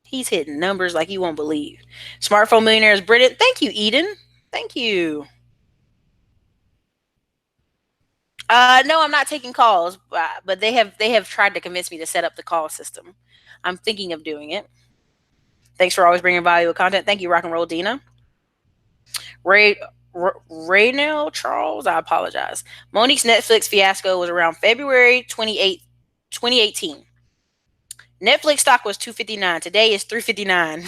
He's hitting numbers like you won't believe. Smartphone millionaires, Britain. Thank you, Eden. Thank you. No, I'm not taking calls, but they have tried to convince me to set up the call system. I'm thinking of doing it. Thanks for always bringing valuable content. Thank you, Rock and Roll Dina. Ray Raynell Charles, I apologize. Monique's Netflix fiasco was around February 2018. Netflix stock was 259. Today is 359.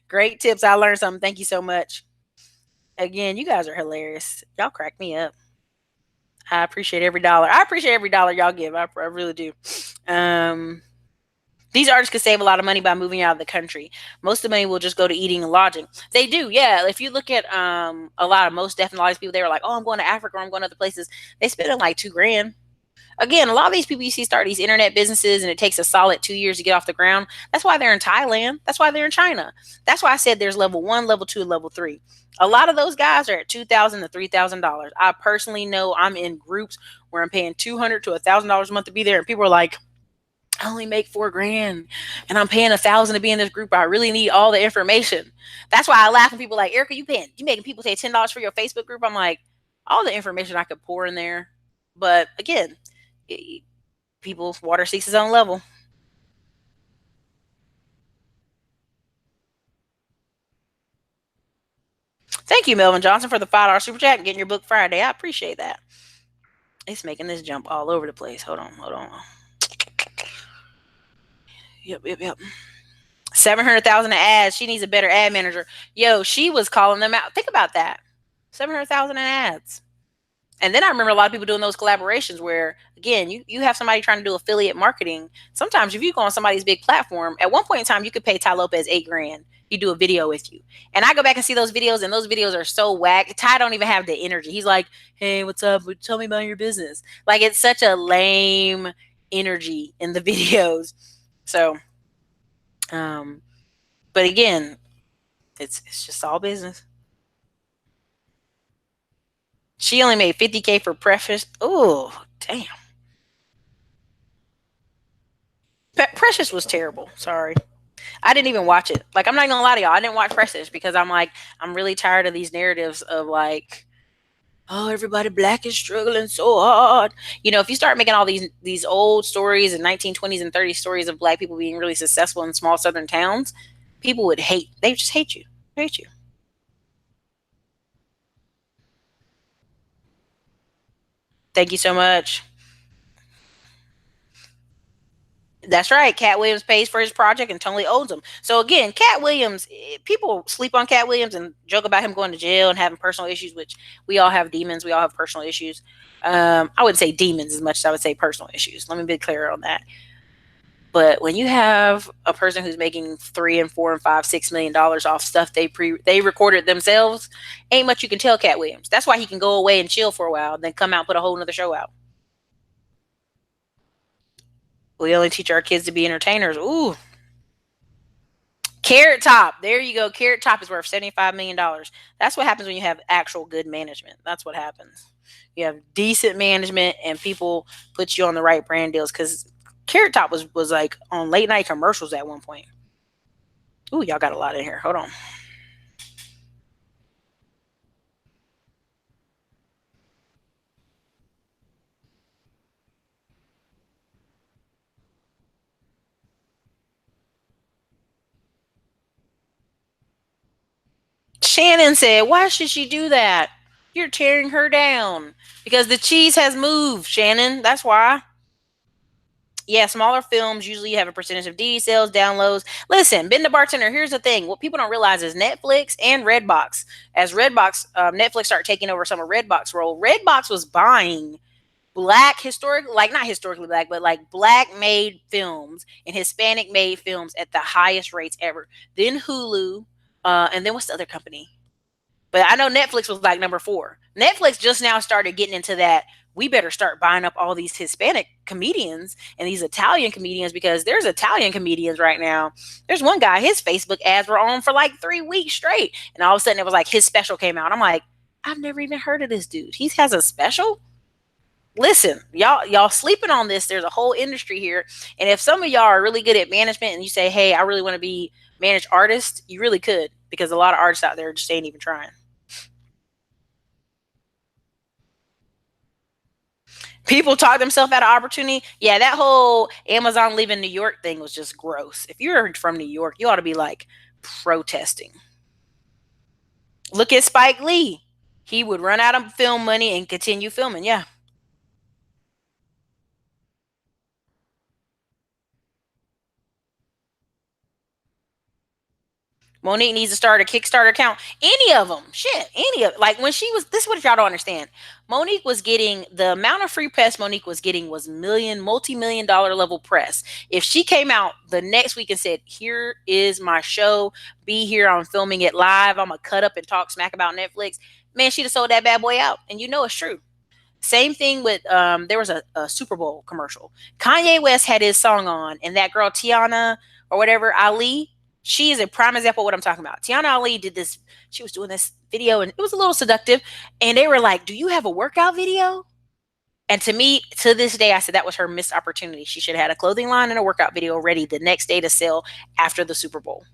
Great tips. I learned something. Thank you so much. Again, you guys are hilarious. Y'all crack me up. I appreciate every dollar. I appreciate every dollar y'all give. I really do. Um, these artists could save a lot of money by moving out of the country. Most of the money will just go to eating and lodging. They do, yeah. If you look at a lot of most definitely people, they were like, "Oh, I'm going to Africa or I'm going to other places." They spend like 2 grand. Again, a lot of these people you see start these internet businesses and it takes a solid 2 years to get off the ground. That's why they're in Thailand. That's why they're in China. That's why I said there's level one, level two, level three. A lot of those guys are at $2,000 to $3,000. I personally know I'm in groups where I'm paying $200 to $1,000 a month to be there, and people are like, I only make 4 grand and I'm paying 1,000 to be in this group. I really need all the information. That's why I laugh when people are like, Erica, you making people pay $10 for your Facebook group. I'm like, all the information I could pour in there. But again, people water seeks his own level. Thank you, Melvin Johnson, for the $5 super chat and getting your book Friday. I appreciate that. It's making this jump all over the place. Hold on. Yep. 700,000 ads. She needs a better ad manager. Yo, she was calling them out. Think about that. 700,000 in ads. And then I remember a lot of people doing those collaborations where, again, you have somebody trying to do affiliate marketing. Sometimes if you go on somebody's big platform, at one point in time, you could pay Ty Lopez 8 grand. He do a video with you. And I go back and see those videos, and those videos are so whack. Ty don't even have the energy. He's like, hey, what's up? Tell me about your business. Like, it's such a lame energy in the videos. So, um, but again, it's just all business. She only made 50K for Precious. Oh, damn. Precious was terrible. Sorry. I didn't even watch it. Like, I'm not gonna lie to y'all. I didn't watch Precious because I'm like, I'm really tired of these narratives of like, oh, everybody black is struggling so hard. If you start making all these old stories and 1920s and 30s stories of black people being really successful in small southern towns, people would hate. They just hate you. Hate you. Thank you so much. That's right. Cat Williams pays for his project and totally owns them. So again, Cat Williams, people sleep on Cat Williams and joke about him going to jail and having personal issues, which we all have demons. We all have personal issues. I wouldn't say demons as much as I would say personal issues. Let me be clear on that. But when you have a person who's making 3 and 4 and 5, $6 million off stuff they recorded themselves, ain't much you can tell Cat Williams. That's why he can go away and chill for a while, then come out and put a whole nother show out. We only teach our kids to be entertainers. Ooh, Carrot Top. There you go. Carrot Top is worth $75 million. That's what happens when you have actual good management. That's what happens. You have decent management and people put you on the right brand deals because Carrot Top was like on late night commercials at one point. Ooh, y'all got a lot in here. Hold on. Shannon said, "Why should she do that? You're tearing her down because the cheese has moved, Shannon. That's why." Yeah, smaller films usually have a percentage of D sales, downloads. Listen, Ben the Bartender, here's the thing. What people don't realize is Netflix and Redbox. As Redbox, Netflix started taking over some of Redbox role, Redbox was buying black historic, like not historically black, but like black made films and Hispanic made films at the highest rates ever. Then Hulu, and then what's the other company? But I know Netflix was like number four. Netflix just now started getting into that. We better start buying up all these Hispanic comedians and these Italian comedians because there's Italian comedians right now. There's one guy, his Facebook ads were on for like 3 weeks straight. And all of a sudden it was like his special came out. I'm like, I've never even heard of this dude. He has a special? Listen, y'all sleeping on this. There's a whole industry here. And if some of y'all are really good at management and you say, hey, I really want to be managed artist, you really could because a lot of artists out there just ain't even trying. People talk themselves out of opportunity. Yeah, that whole Amazon leaving New York thing was just gross. If you're from New York, you ought to be like protesting. Look at Spike Lee. He would run out of film money and continue filming. Yeah. Monique needs to start a Kickstarter account. Any of them. Shit. Any of like when she was this is what y'all don't understand. Monique was getting the amount of free press Monique was getting was multi-million dollar level press. If she came out the next week and said, here is my show, be here, I'm filming it live, I'm gonna cut up and talk smack about Netflix, man, she'd have sold that bad boy out. And you know it's true. Same thing with there was a Super Bowl commercial. Kanye West had his song on, and that girl Tiana or whatever Ali, she is a prime example of what I'm talking about. Tiana Ali did this. She was doing this video, and it was a little seductive. And they were like, "Do you have a workout video?" And to me, to this day, I said that was her missed opportunity. She should have had a clothing line and a workout video ready the next day to sell after the Super Bowl.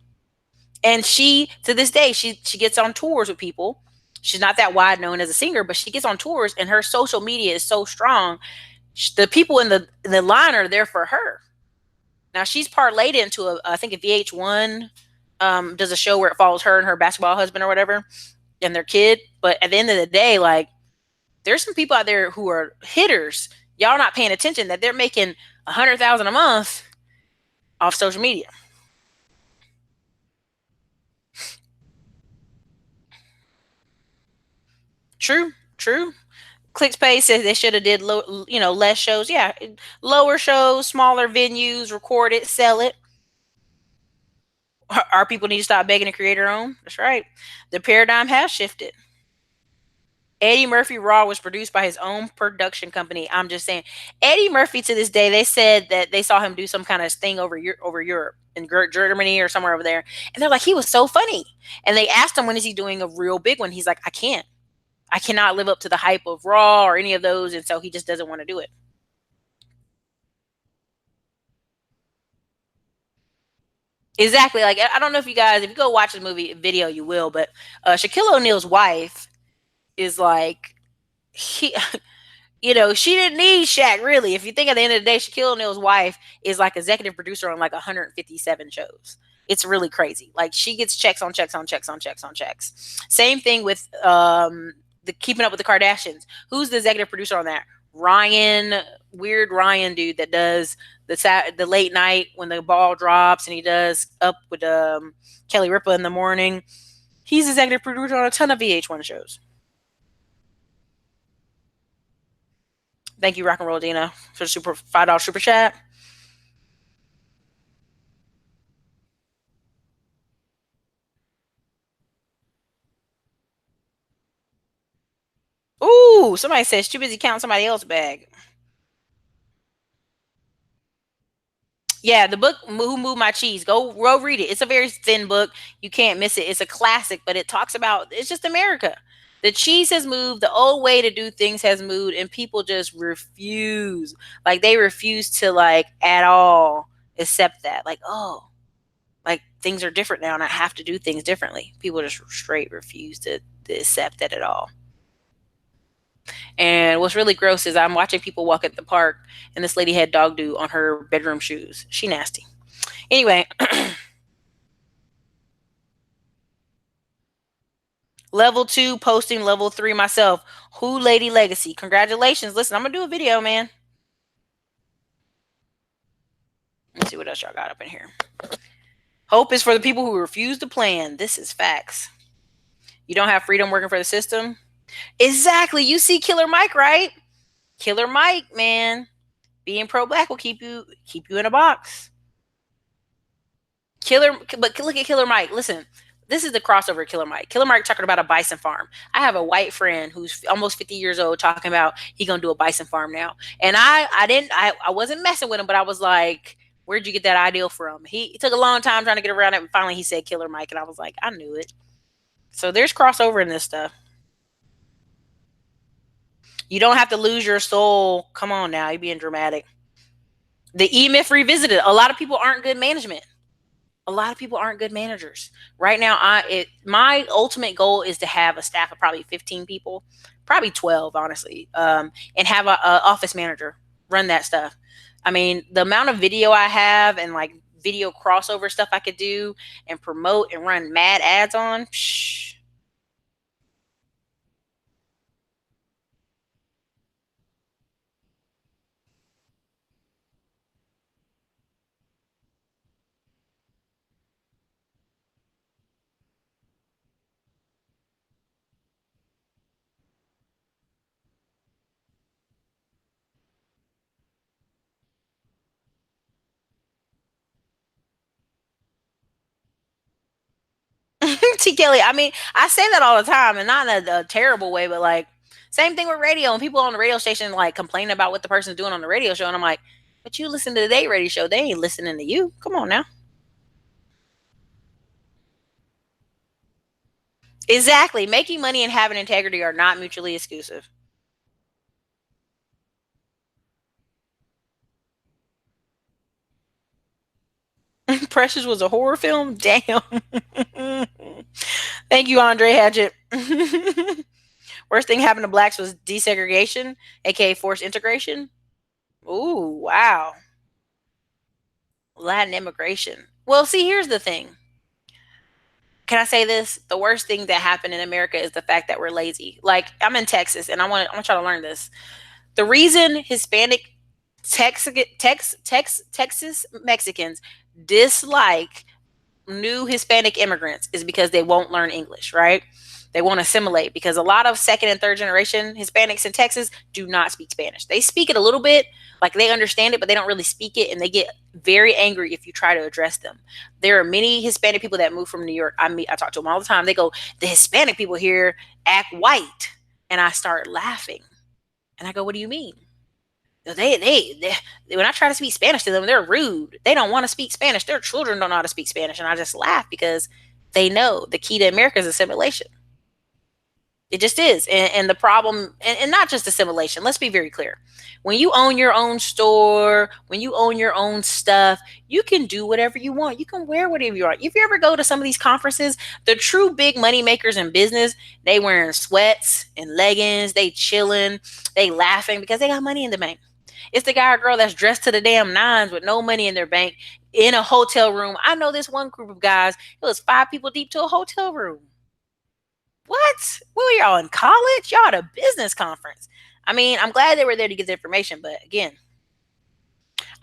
And she, to this day, she gets on tours with people. She's not that wide known as a singer, but she gets on tours, and her social media is so strong. The people in the line are there for her. Now she's parlayed into I think a VH1 does a show where it follows her and her basketball husband or whatever and their kid. But at the end of the day, like there's some people out there who are hitters. Y'all not paying attention that they're making 100,000 a month off social media. True, true. ClickSpace says they should have did less shows. Yeah, lower shows, smaller venues, record it, sell it. Our people need to stop begging to create their own. That's right. The paradigm has shifted. Eddie Murphy Raw was produced by his own production company. I'm just saying, Eddie Murphy to this day, they said that they saw him do some kind of thing over Europe in Germany or somewhere over there, and they're like, he was so funny. And they asked him when is he doing a real big one. He's like, I cannot live up to the hype of Raw or any of those, and so he just doesn't want to do it. Exactly. Like I don't know if you guys, if you go watch the movie video, you will. But Shaquille O'Neal's wife is like he she didn't need Shaq really. If you think at the end of the day, Shaquille O'Neal's wife is like executive producer on like 157 shows. It's really crazy. Like she gets checks on checks on checks on checks on checks. Same thing with the Keeping Up with the Kardashians. Who's the executive producer on that? Ryan, weird Ryan dude that does the late night when the ball drops and he does Up with Kelly Ripa in the morning. He's executive producer on a ton of VH1 shows. Thank you, Rock and Roll Dina, for the super $5 super chat. Ooh, somebody says too busy counting somebody else's bag. Yeah, the book Who Moved My Cheese. Go read it. It's a very thin book. You can't miss it. It's a classic, but it talks about it's just America. The cheese has moved, the old way to do things has moved, and people just refuse. Like they refuse to like at all accept that. Like, oh, like things are different now and I have to do things differently. People just straight refuse to accept that at all. And what's really gross is I'm watching people walk at the park and this lady had dog do on her bedroom shoes. She nasty. Anyway, level 2 posting, level 3 myself. Who Lady Legacy. Congratulations. Listen, I'm gonna do a video, man. Let's see what else y'all got up in here. Hope is for the people who refuse to plan. This is facts. You don't have freedom working for the system. Exactly. You see Killer Mike, right? Killer Mike, man. Being pro black will keep you in a box. But look at Killer Mike. Listen, this is the crossover Killer Mike. Killer Mike talking about a bison farm. I have a white friend who's almost 50 years old talking about he gonna do a bison farm now. And I wasn't messing with him, but I was like, where'd you get that idea from? He took a long time trying to get around it, and finally he said Killer Mike, and I was like, I knew it. So there's crossover in this stuff. You don't have to lose your soul. Come on now, you're being dramatic. The E Myth Revisited. A lot of people aren't good management. A lot of people aren't good managers. Right now, my ultimate goal is to have a staff of probably 15 people, probably 12, honestly, and have a office manager run that stuff. I mean, the amount of video I have and like video crossover stuff I could do and promote and run mad ads on. Psh. T Kelly, I mean, I say that all the time, and not in a terrible way, but like Same thing with radio. And people on the radio station like complaining about what the person's doing on the radio show, and I'm like, but you listen to the day radio show, they ain't listening to you. Come on now. Exactly. Making money and having integrity are not mutually exclusive. Precious was a horror film? Damn. Thank you, Andre Hatchett. Worst thing happened to blacks was desegregation, aka forced integration. Ooh, wow. Latin immigration. Well, see, here's the thing. Can I say this? The worst thing that happened in America is the fact that we're lazy. Like, I'm in Texas, and I want y'all to learn this. The reason Hispanic Texas Mexicans dislike new Hispanic immigrants is because they won't learn English, right? They won't assimilate because a lot of second and third generation Hispanics in Texas do not speak Spanish. They speak it a little bit, like they understand it, but they don't really speak it, and they get very angry if you try to address them. There are many Hispanic people that move from New York. I talk to them all the time. They go, the Hispanic people here act white, and I start laughing, and I go, what do you mean? When I try to speak Spanish to them, they're rude. They don't want to speak Spanish. Their children don't know how to speak Spanish, and I just laugh because they know the key to America is assimilation. It just is. And the problem, and not just assimilation, let's be very clear. When you own your own store, when you own your own stuff, you can do whatever you want. You can wear whatever you want. If you ever go to some of these conferences, the true big money makers in business, they wearing sweats and leggings, they chilling, they laughing because they got money in the bank. It's the guy or girl that's dressed to the damn nines with no money in their bank in a hotel room. I know this one group of guys, it was 5 people deep to a hotel room. What? We were y'all in college? Y'all at a business conference. I mean, I'm glad they were there to get the information, but again,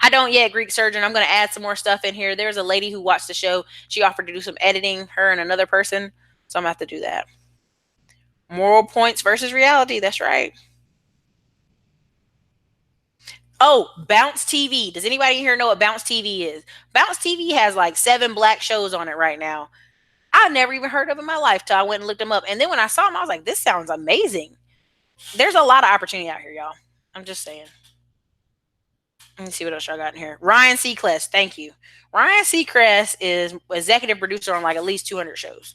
I don't yet Greek surgeon. I'm going to add some more stuff in here. There's a lady who watched the show. She offered to do some editing, her and another person. So I'm going to have to do that. Moral points versus reality. That's right. Oh, Bounce TV. Does anybody here know what Bounce TV is? Bounce TV has like 7 black shows on it right now. I never even heard of in my life till I went and looked them up. And then when I saw them, I was like, this sounds amazing. There's a lot of opportunity out here, y'all. I'm just saying. Let me see what else I got in here. Ryan Seacrest, thank you. Ryan Seacrest is executive producer on like at least 200 shows.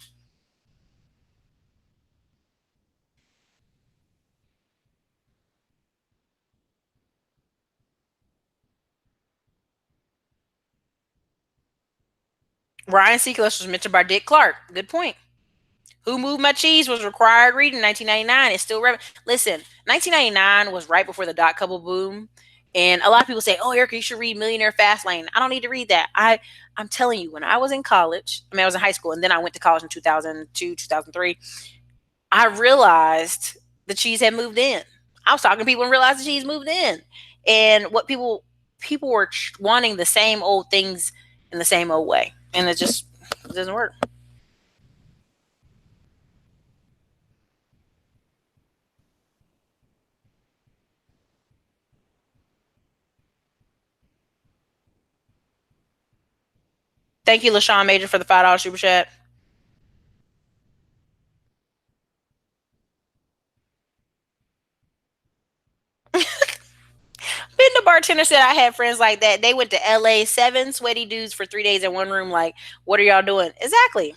Ryan Seacrest was mentioned by Dick Clark. Good point. Who Moved My Cheese was required reading in 1999. It's still relevant. Listen, 1999 was right before the dot couple boom. And a lot of people say, oh, Erica, you should read Millionaire Fastlane. I don't need to read that. I'm telling you, when I was in college, I was in high school, and then I went to college in 2002, 2003, I realized the cheese had moved in. I was talking to people and realized the cheese moved in. And what people were wanting the same old things in the same old way. And it doesn't work. Thank you, LaShawn Major, for the $5 super chat. Been the bartender said I had friends like that. They went to LA, 7 sweaty dudes for 3 days in one room. Like, what are y'all doing? Exactly.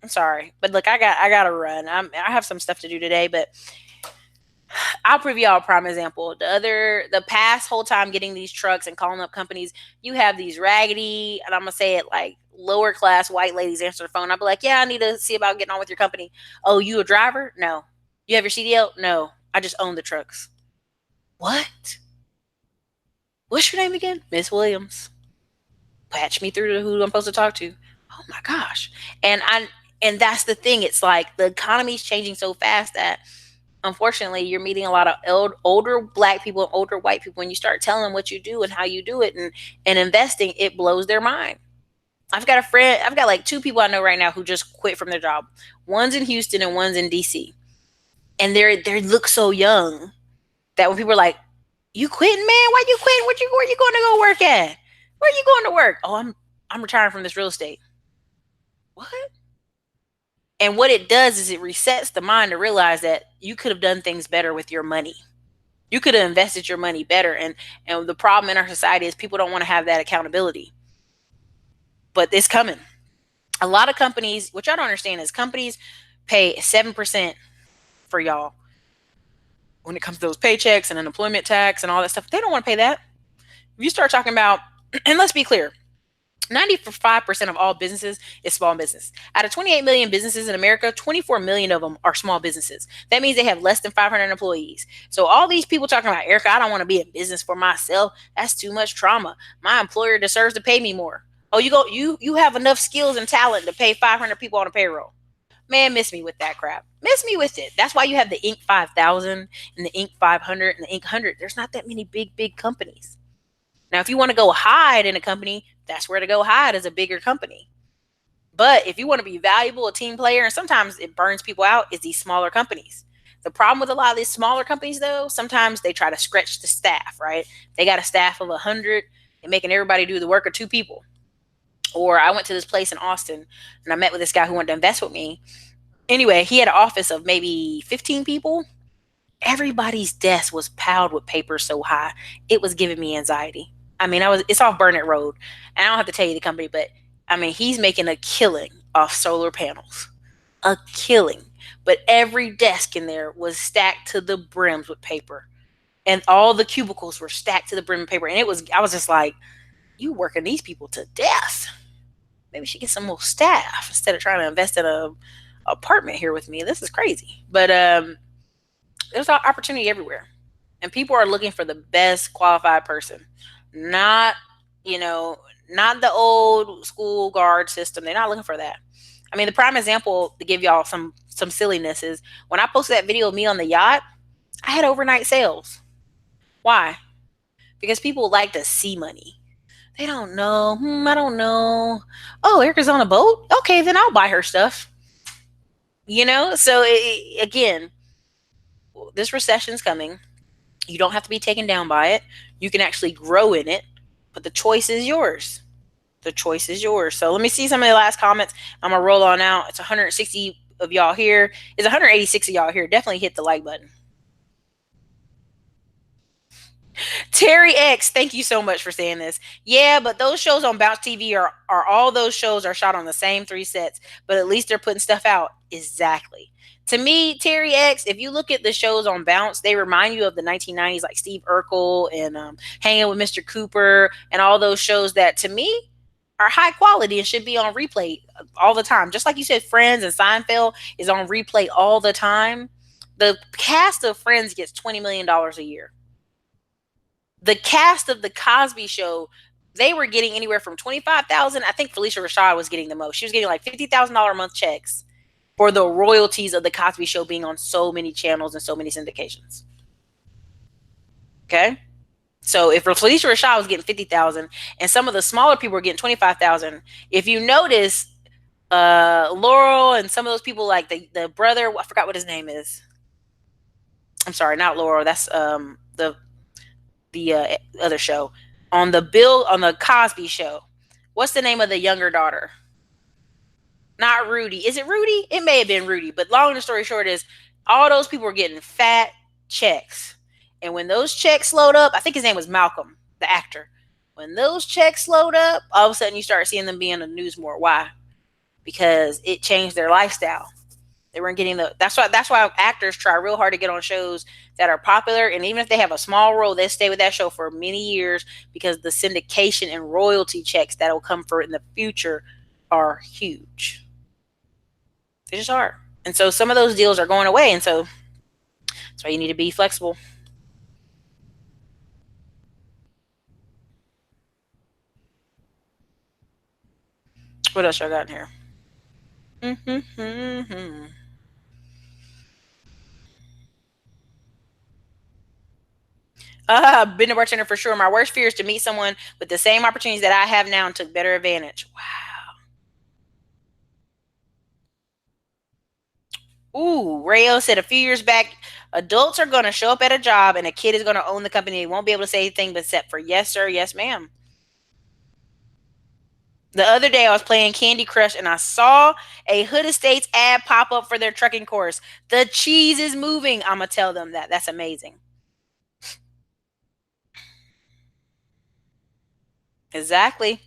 I'm sorry, but look, I gotta run. I have some stuff to do today, but I'll prove y'all a prime example. The past whole time getting these trucks and calling up companies, you have these raggedy, and I'm gonna say it like lower class white ladies answer the phone. I'll be like, yeah, I need to see about getting on with your company. Oh, you a driver? No. You have your CDL? No. I just own the trucks. What? What's your name again? Miss Williams. Patch me through to who I'm supposed to talk to. Oh my gosh. And that's the thing. It's like the economy's changing so fast that unfortunately you're meeting a lot of older black people and older white people. When you start telling them what you do and how you do it and investing, it blows their mind. I've got like 2 people I know right now who just quit from their job. One's in Houston and one's in DC. And they look so young that when people are like, you quitting, man? Why you quitting? Where you going to go work at? Where are you going to work? Oh, I'm retiring from this real estate. What? And what it does is it resets the mind to realize that you could have done things better with your money. You could have invested your money better. And the problem in our society is people don't want to have that accountability. But it's coming. A lot of companies, which I don't understand, is companies pay 7% for y'all when it comes to those paychecks and unemployment tax and all that stuff. They don't want to pay that. If you start talking about, and let's be clear, 95% of all businesses is small business. Out of 28 million businesses in America, 24 million of them are small businesses. That means they have less than 500 employees. So all these people talking about, Erica, I don't want to be in business for myself. That's too much trauma. My employer deserves to pay me more. Oh, you have enough skills and talent to pay 500 people on a payroll. Man, miss me with that crap. Miss me with it. That's why you have the Inc. 5000 and the Inc. 500 and the Inc. 100. There's not that many big companies. Now, if you want to go hide in a company, that's where to go hide as a bigger company. But if you want to be valuable, a team player, and sometimes it burns people out, is these smaller companies. The problem with a lot of these smaller companies, though, sometimes they try to stretch the staff, right? They got a staff of 100 and making everybody do the work of two people. Or I went to this place in Austin and I met with this guy who wanted to invest with me. Anyway, he had an office of maybe 15 people. Everybody's desk was piled with papers so high, it was giving me anxiety. I mean, it's off Burnett Road, and I don't have to tell you the company, but I mean, he's making a killing off solar panels, a killing. But every desk in there was stacked to the brims with paper, and all the cubicles were stacked to the brim with paper. And I was just like, you working these people to death. Maybe she get some more staff instead of trying to invest in a apartment here with me. This is crazy, but there's opportunity everywhere, and people are looking for the best qualified person, not you know not the old school guard system. They're not looking for that. I mean, the prime example to give y'all some silliness is when I posted that video of me on the yacht. I had overnight sales. Why? Because people like to see money. They don't know. I don't know. Oh, Erica's on a boat. Okay, then I'll buy her stuff. So again, this recession's coming. You don't have to be taken down by it. You can actually grow in it, but the choice is yours. The choice is yours. So let me see some of the last comments. I'm gonna roll on out. It's 160 of y'all here. It's 186 of y'all here. Definitely hit the like button. Terry X, thank you so much for saying this. Yeah, but those shows on Bounce TV are all those shows are shot on the same three sets, but at least they're putting stuff out. Exactly. To me, Terry X, if you look at the shows on Bounce, they remind you of the 1990s, like Steve Urkel and Hanging with Mr. Cooper and all those shows that to me are high quality and should be on replay all the time. Just like you said, Friends and Seinfeld is on replay all the time. The cast of Friends gets $20 million a year. The cast of the Cosby Show, they were getting anywhere from 25,000. I think Felicia Rashad was getting the most. She was getting like $50,000 a month checks for the royalties of the Cosby Show being on so many channels and so many syndications. Okay, so if Felicia Rashad was getting 50,000 and some of the smaller people were getting 25,000, if you notice, Laurel and some of those people like the brother, I forgot what his name is. I'm sorry, not Laurel. That's the other show on the Cosby Show. What's the name of the younger daughter? Not Rudy. Is it Rudy? It may have been Rudy. But long and story short is all those people were getting fat checks, and when those checks load up, I think his name was Malcolm, the actor. When those checks load up, all of a sudden you start seeing them be in the news more. Why? Because it changed their lifestyle. They weren't getting that's why actors try real hard to get on shows that are popular, and even if they have a small role, they stay with that show for many years because the syndication and royalty checks that will come for in the future are huge. They just are. And so some of those deals are going away, and so that's why you need to be flexible. What else I got in here? Mm-hmm. Been a bartender for sure. My worst fear is to meet someone with the same opportunities that I have now and took better advantage. Wow. Ooh, Rayo said a few years back, adults are going to show up at a job and a kid is going to own the company. They won't be able to say anything but except for yes, sir, yes, ma'am. The other day I was playing Candy Crush and I saw a Hood Estates ad pop up for their trucking course. The cheese is moving. I'm gonna tell them that. That's amazing. Exactly.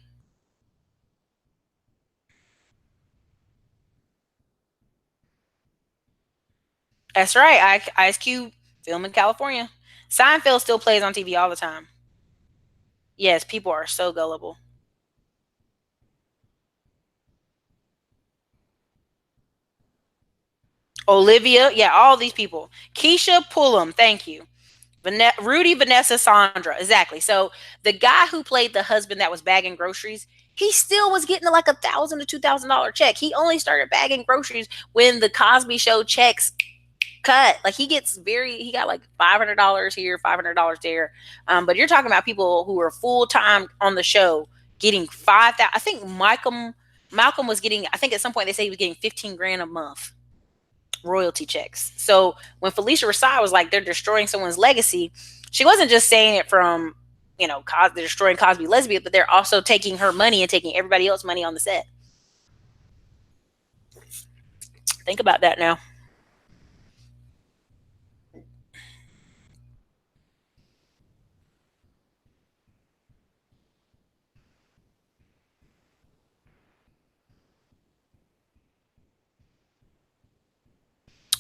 That's right. Ice Cube film in California. Seinfeld still plays on TV all the time. Yes, people are so gullible. Olivia, yeah, all these people. Keisha Pullum, thank you. Rudy, Vanessa, Sandra, exactly. So the guy who played the husband that was bagging groceries, he still was getting like $1,000 to $2,000 check. He only started bagging groceries when the Cosby Show checks cut. Like he got like $500 here, $500 there. But you're talking about people who are full time on the show getting 5,000. I think Malcolm was getting. I think at some point they say he was getting 15 grand a month royalty checks. So when Felicia Rashad was like they're destroying someone's legacy, she wasn't just saying it from they're destroying Cosby lesbian, but they're also taking her money and taking everybody else's money on the set. Think about that now.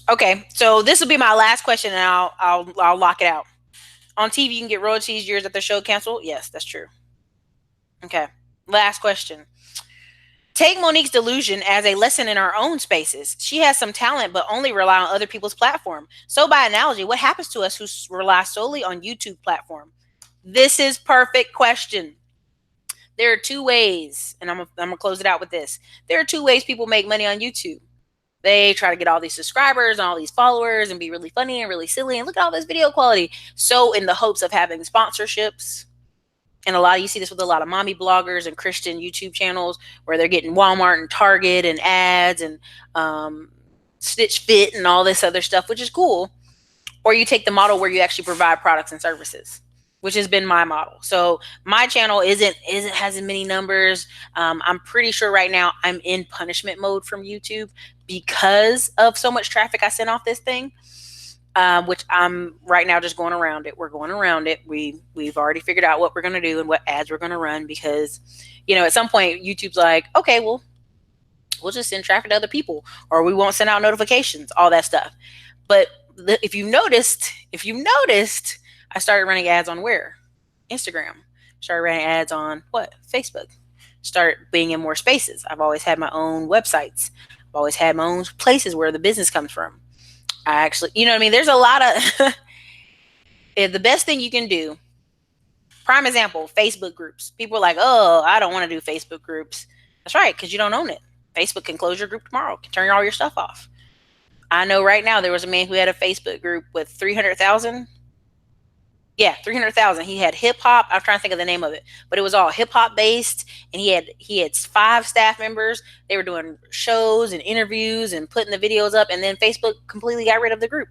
Okay, so this will be my last question, and I'll lock it out. On TV, you can get royalties years after the show canceled. Yes, that's true. Okay, last question. Take Monique's delusion as a lesson in our own spaces. She has some talent, but only rely on other people's platform. So, by analogy, what happens to us who rely solely on YouTube platform? This is perfect question. There are two ways, and I'm gonna close it out with this. There are two ways people make money on YouTube. They try to get all these subscribers and all these followers and be really funny and really silly and look at all this video quality. So, in the hopes of having sponsorships, and you see this with a lot of mommy bloggers and Christian YouTube channels where they're getting Walmart and Target and ads and Stitch Fit and all this other stuff, which is cool. Or you take the model where you actually provide products and services, which has been my model. So my channel isn't has many numbers. I'm pretty sure right now I'm in punishment mode from YouTube because of so much traffic I sent off this thing. Which I'm right now just going around it. We're going around it. We've already figured out what we're going to do and what ads we're going to run because, at some point YouTube's like, okay, well, we'll just send traffic to other people, or we won't send out notifications, all that stuff. But if you noticed, I started running ads on where? Instagram. Started running ads on what? Facebook. Start being in more spaces. I've always had my own websites. I've always had my own places where the business comes from. I actually, you know what I mean? There's a lot of the best thing you can do. Prime example, Facebook groups. People are like, oh, I don't want to do Facebook groups. That's right, because you don't own it. Facebook can close your group tomorrow, can turn all your stuff off. I know right now there was a man who had a Facebook group with 300,000. Yeah, 300,000. He had hip hop. I'm trying to think of the name of it, but it was all hip hop based, and he had 5 staff members. They were doing shows and interviews and putting the videos up, and then Facebook completely got rid of the group.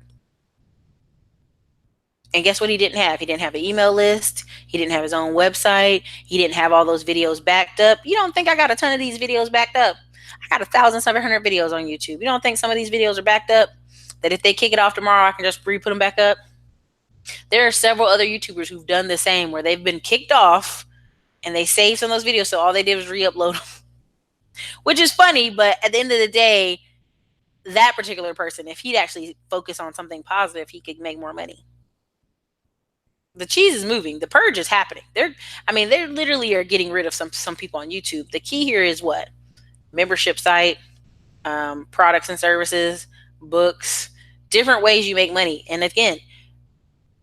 And guess what he didn't have? He didn't have an email list. He didn't have his own website. He didn't have all those videos backed up. You don't think I got a ton of these videos backed up? I got 1,700 videos on YouTube. You don't think some of these videos are backed up? That if they kick it off tomorrow, I can just re-put them back up? There are several other YouTubers who've done the same, where they've been kicked off and they saved some of those videos, so all they did was re-upload them, which is funny. But at the end of the day, that particular person, if he'd actually focus on something positive, he could make more money. The cheese is moving. The purge is happening. They literally are getting rid of some people on YouTube. The key here is what? Membership site, products and services, books, different ways you make money. And again,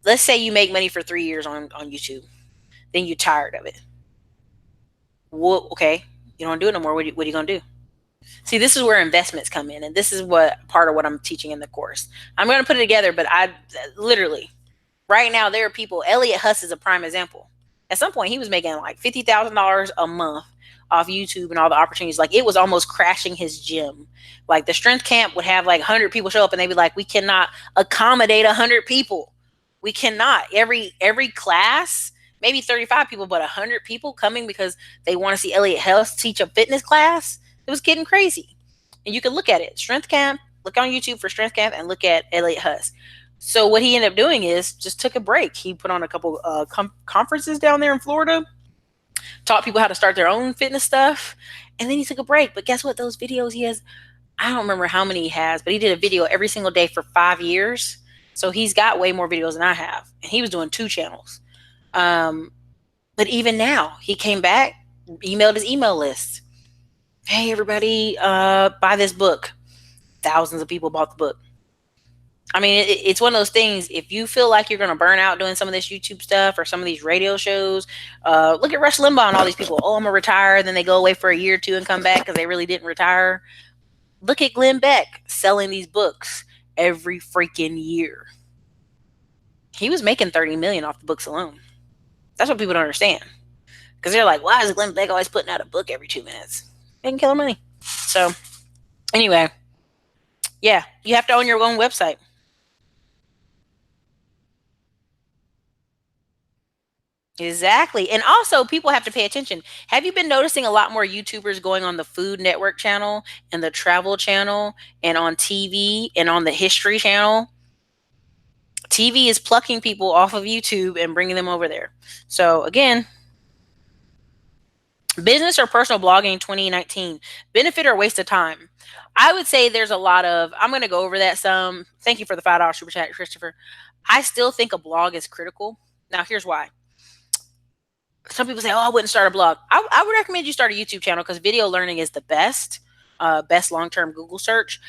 let's say you make money for 3 years on YouTube, then you're tired of it. Well, okay, you don't do it no more. What are you gonna do? See, this is where investments come in, and this is what part of what I'm teaching in the course. I'm gonna put it together, but I literally right now there are people. Elliot Huss is a prime example. At some point, he was making like $50,000 a month off YouTube and all the opportunities. Like, it was almost crashing his gym. Like, the strength camp would have like 100 people show up, and they'd be like, "We cannot accommodate 100 people. We cannot." Every class maybe 35 people, but 100 people coming because they want to see Elliot Huss teach a fitness class. It was getting crazy. And you can look at it. Strength Camp, look on YouTube for Strength Camp and look at Elliot Huss. So what he ended up doing is just took a break. He put on a couple conferences down there in Florida, taught people how to start their own fitness stuff, and then he took a break. But guess what? Those videos he has, I don't remember how many he has, but he did a video every single day for 5 years. So he's got way more videos than I have. And he was doing 2 channels. Um, but even now, he came back, emailed his email list. Hey, everybody, buy this book. Thousands of people bought the book. I mean, it's one of those things. If you feel like you're going to burn out doing some of this YouTube stuff or some of these radio shows, look at Rush Limbaugh and all these people. Oh, I'm going to retire. Then they go away for a year or two and come back because they really didn't retire. Look at Glenn Beck selling these books every freaking year. He was making 30 million off the books alone. That's what people don't understand. Because they're like, why is Glenn Beck always putting out a book every 2 minutes? Making killer money. So, anyway, yeah, you have to own your own website. Exactly. And also, people have to pay attention. Have you been noticing a lot more YouTubers going on the Food Network channel and the Travel channel and on TV and on the History channel? TV is plucking people off of YouTube and bringing them over there. So, again, business or personal blogging 2019, benefit or waste of time? I would say there's a lot of, I'm going to go over that some. Thank you for the $5 super chat, Christopher. I still think a blog is critical. Now, here's why. Some people say, oh, I wouldn't start a blog. I would recommend you start a YouTube channel because video learning is the best long-term Google search.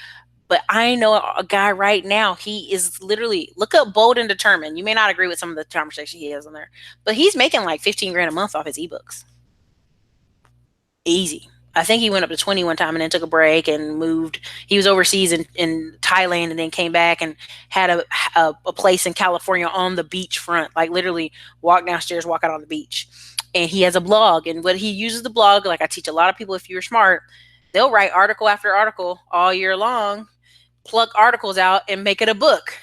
But I know a guy right now, he is literally, look up Bold and Determined. You may not agree with some of the conversation he has on there, but he's making like 15 grand a month off his ebooks. Easy. I think he went up to 20 one time and then took a break and moved. He was overseas in Thailand and then came back and had a place in California on the beach front, like literally walk downstairs, walk out on the beach. And he has a blog. And what he uses the blog, like I teach a lot of people, if you're smart, they'll write article after article all year long, pluck articles out and make it a book.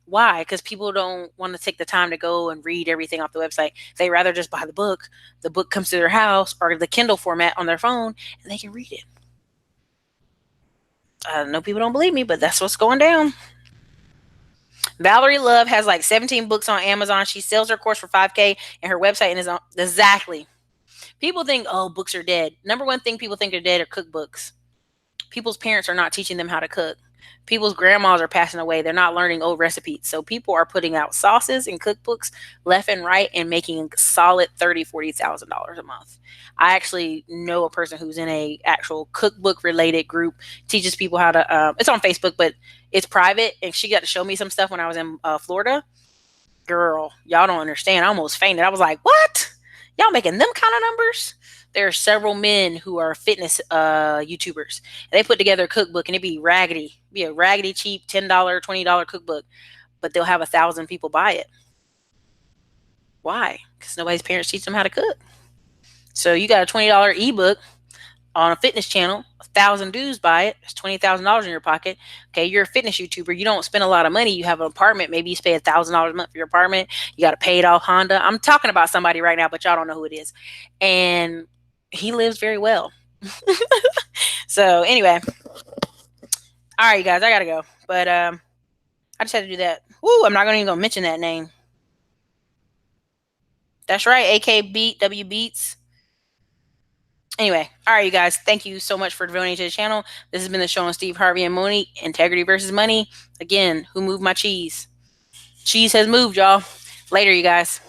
Why? Because people don't want to take the time to go and read everything off the website. They rather just buy the book. The book comes to their house or the Kindle format on their phone, and they can read it. I know people don't believe me, but that's what's going down. Valerie Love has like 17 books on Amazon. She sells her course for 5K and her website is on. Exactly. People think, oh, books are dead. Number one thing people think are dead are cookbooks. People's parents are not teaching them how to cook. People's grandmas are passing away. They're not learning old recipes. So people are putting out sauces and cookbooks left and right and making solid $30,000-$40,000 a month. I actually know a person who's in a actual cookbook related group, teaches people how to, it's on Facebook, but it's private. And she got to show me some stuff when I was in Florida. Girl, y'all don't understand. I almost fainted. I was like, what? Y'all making them kind of numbers? There are several men who are fitness YouTubers. They put together a cookbook and it'd be raggedy. It'd be a raggedy cheap $10, $20 cookbook, but they'll have 1,000 people buy it. Why? Because nobody's parents teach them how to cook. So you got a $20 ebook on a fitness channel, 1,000 dudes buy it. That's $20,000 in your pocket. Okay, you're a fitness YouTuber. You don't spend a lot of money. You have an apartment. Maybe you pay $1,000 a month for your apartment. You got to pay it off Honda. I'm talking about somebody right now, but y'all don't know who it is. And he lives very well. So anyway, all right, you guys, I gotta go. But I just had to do that. Woo! I'm not gonna even go mention that name. That's right, AK Beat W Beats. Anyway, all right, you guys. Thank you so much for donating to the channel. This has been the show on Steve Harvey and Monique. Integrity versus money. Again, who moved my cheese? Cheese has moved, y'all. Later, you guys.